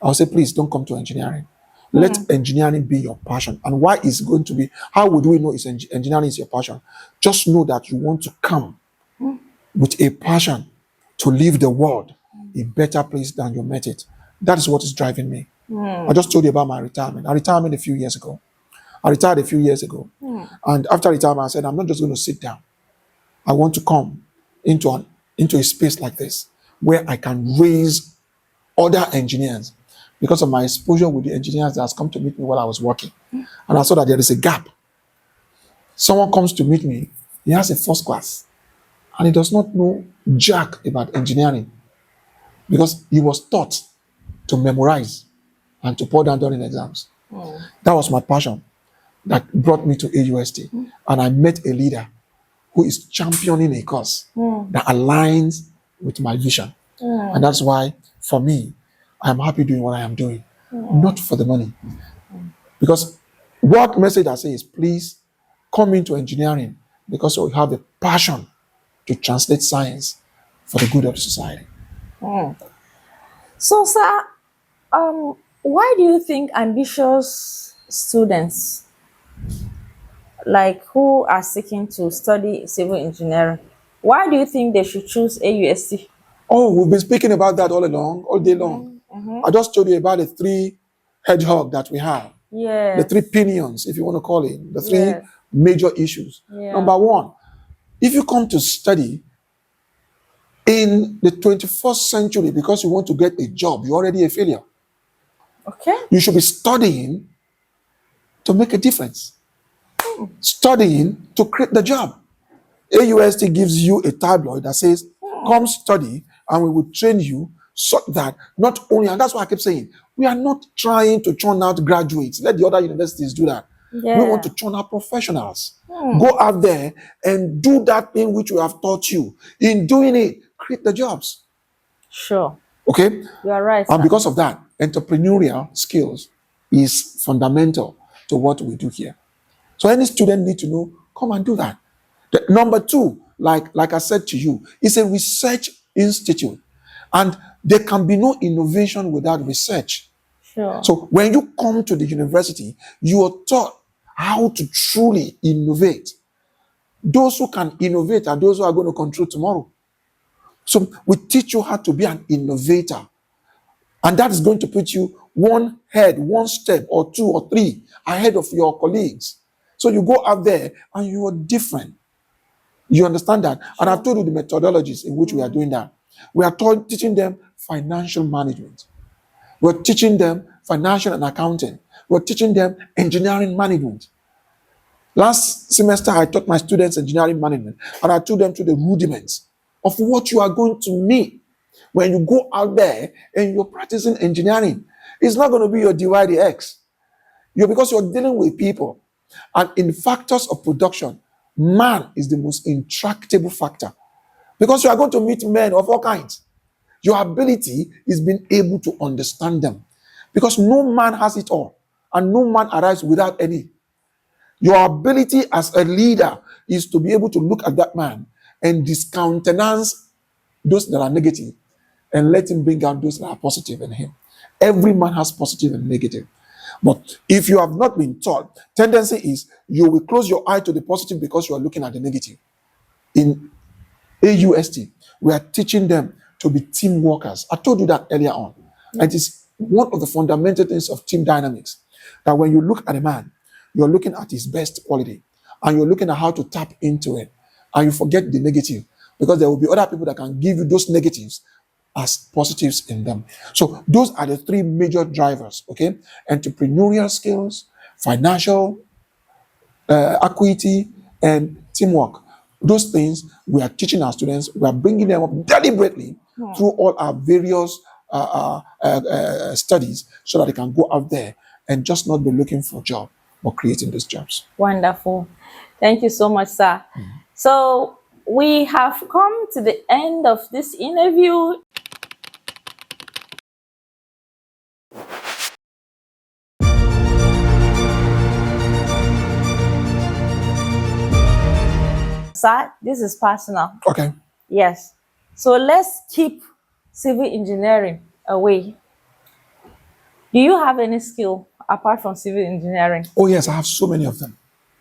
I would say, please don't come to engineering. Let engineering be your passion. And why is going to be, how would we know engineering is your passion? Just know that you want to come with a passion to leave the world a better place than you met it. That is what is driving me. I just told you about my retirement. I retired a few years ago. And after retirement, I said, I'm not just going to sit down. I want to come into a space like this where I can raise other engineers because of my exposure with the engineers that has come to meet me while I was working. And I saw that there is a gap. Someone comes to meet me, he has a first class, and he does not know jack about engineering because he was taught to memorize and to pour down during exams. That was my passion that brought me to AUST. And I met a leader who is championing a cause that aligns with my vision. And that's why, for me, I'm happy doing what I am doing, not for the money. Because what message I say is, please come into engineering because you have a passion to translate science for the good of the society. So, sir, why do you think ambitious students, like who are seeking to study civil engineering, why do you think they should choose AUST? Oh, we've been speaking about that all along, all day long. I just told you about the three hedgehog that we have. Yes. The three pinions, if you want to call it, the three Yes. major issues. Yeah. Number one, if you come to study in the 21st century because you want to get a job, you're already a failure. Okay. You should be studying to make a difference. Studying to create the job. AUST gives you a tabloid that says, come study and we will train you so that not only, and that's why I keep saying, we are not trying to churn out graduates. Let the other universities do that. Yeah. We want to churn out professionals. Go out there and do that thing which we have taught you. In doing it, create the jobs. Sure. Okay? You are right. And sir. because of that, entrepreneurial skills is fundamental to what we do here. So any student need to know, come and do that. Number two, like I said to you, it's a research institute. And there can be no innovation without research. Sure. So when you come to the university, you are taught how to truly innovate. Those who can innovate are those who are going to control tomorrow. So we teach you how to be an innovator. And that is going to put you one step or two or three ahead of your colleagues. So you go out there and you are different. You understand that? Sure. And I've told you the methodologies in which we are doing that. We are teaching them financial management. We're teaching them financial and accounting. We're teaching them engineering management. Last semester, I taught my students engineering management, and I told them to the rudiments of what you are going to meet when you go out there and you're practicing engineering. It's not going to be your DY/DX. Because you're dealing with people. And in factors of production, man is the most intractable factor. Because you are going to meet men of all kinds. Your ability is being able to understand them. Because no man has it all. And no man arrives without any. Your ability as a leader is to be able to look at that man and discountenance those that are negative and let him bring out those that are positive in him. Every man has positive and negative. But if you have not been taught, tendency is you will close your eye to the positive because you are looking at the negative. In AUST, we are teaching them to be team workers. I told you that earlier on. And it is one of the fundamental things of team dynamics, that when you look at a man, you're looking at his best quality and you're looking at how to tap into it, and you forget the negative, because there will be other people that can give you those negatives as positives in them. So those are the three major drivers, okay? Entrepreneurial skills, financial acuity, and teamwork. Those things we are teaching our students. We are bringing them up deliberately through all our various studies, so that they can go out there and just not be looking for a job, but creating these jobs. Wonderful. Thank you so much, sir. So we have come to the end of this interview. Sir, this is personal. Okay. Yes. So let's keep civil engineering away. Do you have any skill apart from civil engineering? Oh yes, I have so many of them.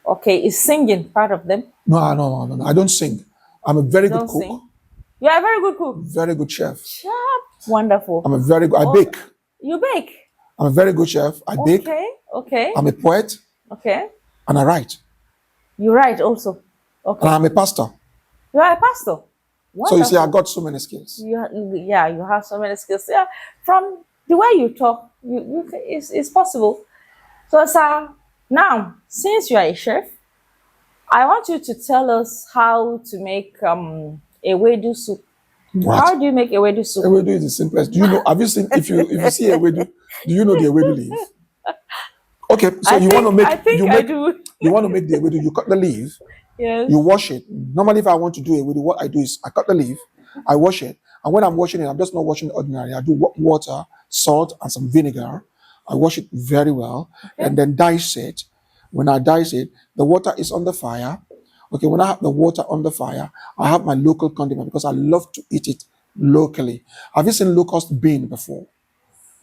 Okay, is singing part of them? No, I don't sing. I'm a very good Don't cook. sing. You are a very good cook. Very good chef. Chef. Wonderful. I'm a very good. I bake. You bake. I'm a very good chef. I bake. Okay. Okay. I'm a poet, Okay. and I write. You write also. Okay. And I'm a pastor. You are a pastor. So you see, I Wonderful. got so many skills. You have so many skills. Yeah, from the way you talk, it's possible. So, sir, now since you are a chef, I want you to tell us how to make a wedu soup. What? How do you make a wedu soup? Ewedu is the simplest. Do you know? Have you seen? If you see ewedu, do you know the ewedu leaf? Okay, so I think I do. You want to make the ewedu. You cut the leaf. Yes. You wash it. Normally, if I want to do ewedu, what I do is I cut the leaf, I wash it, and when I'm washing it, I'm just not washing it ordinarily. I do water, salt, and some vinegar. I wash it very well, and then dice it. When I dice it, the water is on the fire. Okay, when I have the water on the fire, I have my local condiment because I love to eat it locally. Have you seen locust bean before?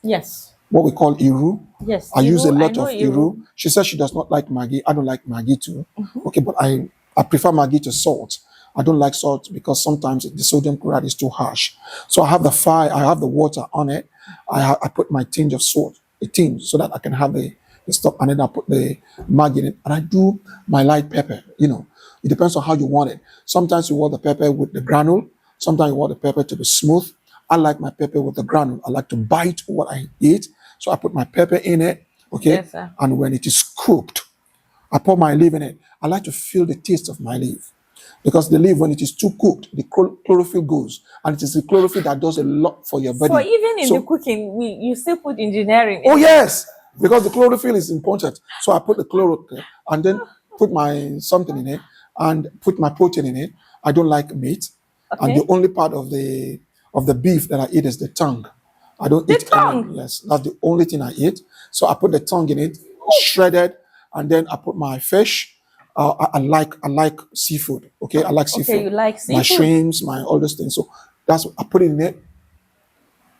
Yes. What we call iru. Yes. I use a lot know of iru. She says she does not like Maggi. I don't like Maggi too. Okay, but I prefer Maggi to salt. I don't like salt because sometimes the sodium chloride is too harsh. So I have the fire, I have the water on it. I put my tinge of salt, a tinge, so that I can have the stuff, and then I put the Maggi in it. And I do my light pepper, It depends on how you want it. Sometimes you want the pepper with the granule. Sometimes you want the pepper to be smooth. I like my pepper with the granule. I like to bite what I eat. So I put my pepper in it, okay? Yes, sir. And when it is cooked, I pour my leaf in it. I like to feel the taste of my leaf. Because the leaf, when it is too cooked, the chlorophyll goes. And it is the chlorophyll that does a lot for your body. So even in the cooking, you still put engineering. Oh, yes. Because the chlorophyll is important. So I put the chlorophyll and then put my something in it and put my protein in it. I don't like meat. Okay. And the only part of the beef that I eat is the tongue. I don't eat tongue? Yes, that's the only thing I eat. So I put the tongue in it, shredded, and then I put my fish. I like seafood. Okay, I like seafood. Okay, you like seafood. My shrimps, my all those things. So that's what I put it in it.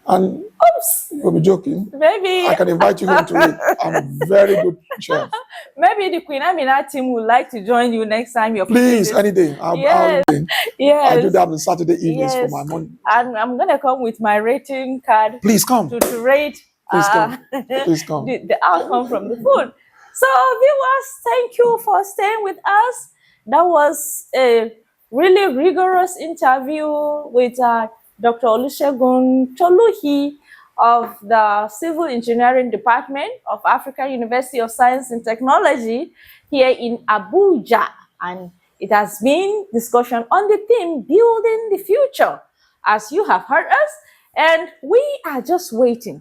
And Oops. you'll be joking. Maybe I can invite you home to eat. I'm a very good chef. maybe the Queen Amina team would like to join you next time you're Please, cooking. any day. Yes. I do that on Saturday evenings for my money. And I'm gonna come with my rating card. Please come. To rate Please come. Please come. the outcome from the food. So viewers, thank you for staying with us. That was a really rigorous interview with Dr. Olusegun Toluhi of the Civil Engineering Department of African University of Science and Technology here in Abuja. And it has been discussion on the theme, building the future, as you have heard us. And we are just waiting.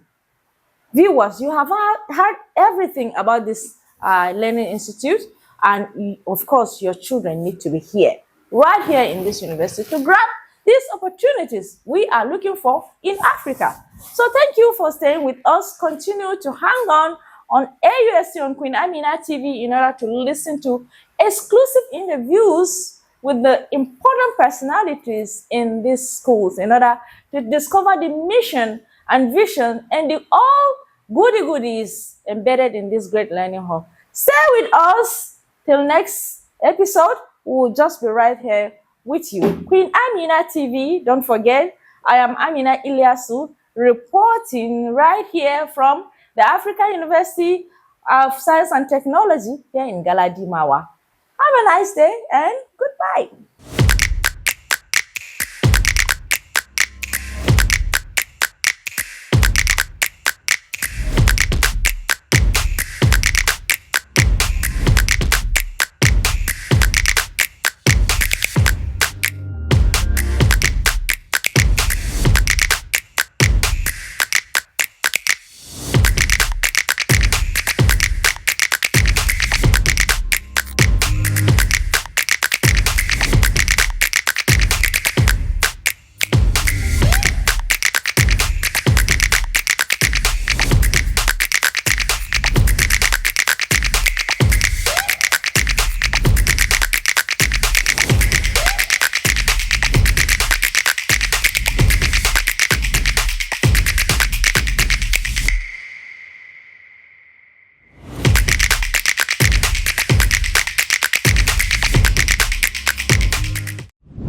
Viewers, you have heard everything about this Learning Institute. And of course, your children need to be here, right here in this university, to grab these opportunities we are looking for in Africa. So thank you for staying with us. Continue to hang on AUST on Queen Amina TV in order to listen to exclusive interviews with the important personalities in these schools in order to discover the mission and vision and the all goodies embedded in this great learning hall. Stay with us till next episode. We'll just be right here with you. Queen Amina TV, don't forget, I am Amina Ilyasu, reporting right here from the African University of Science and Technology here in Galadimawa. Have a nice day and goodbye.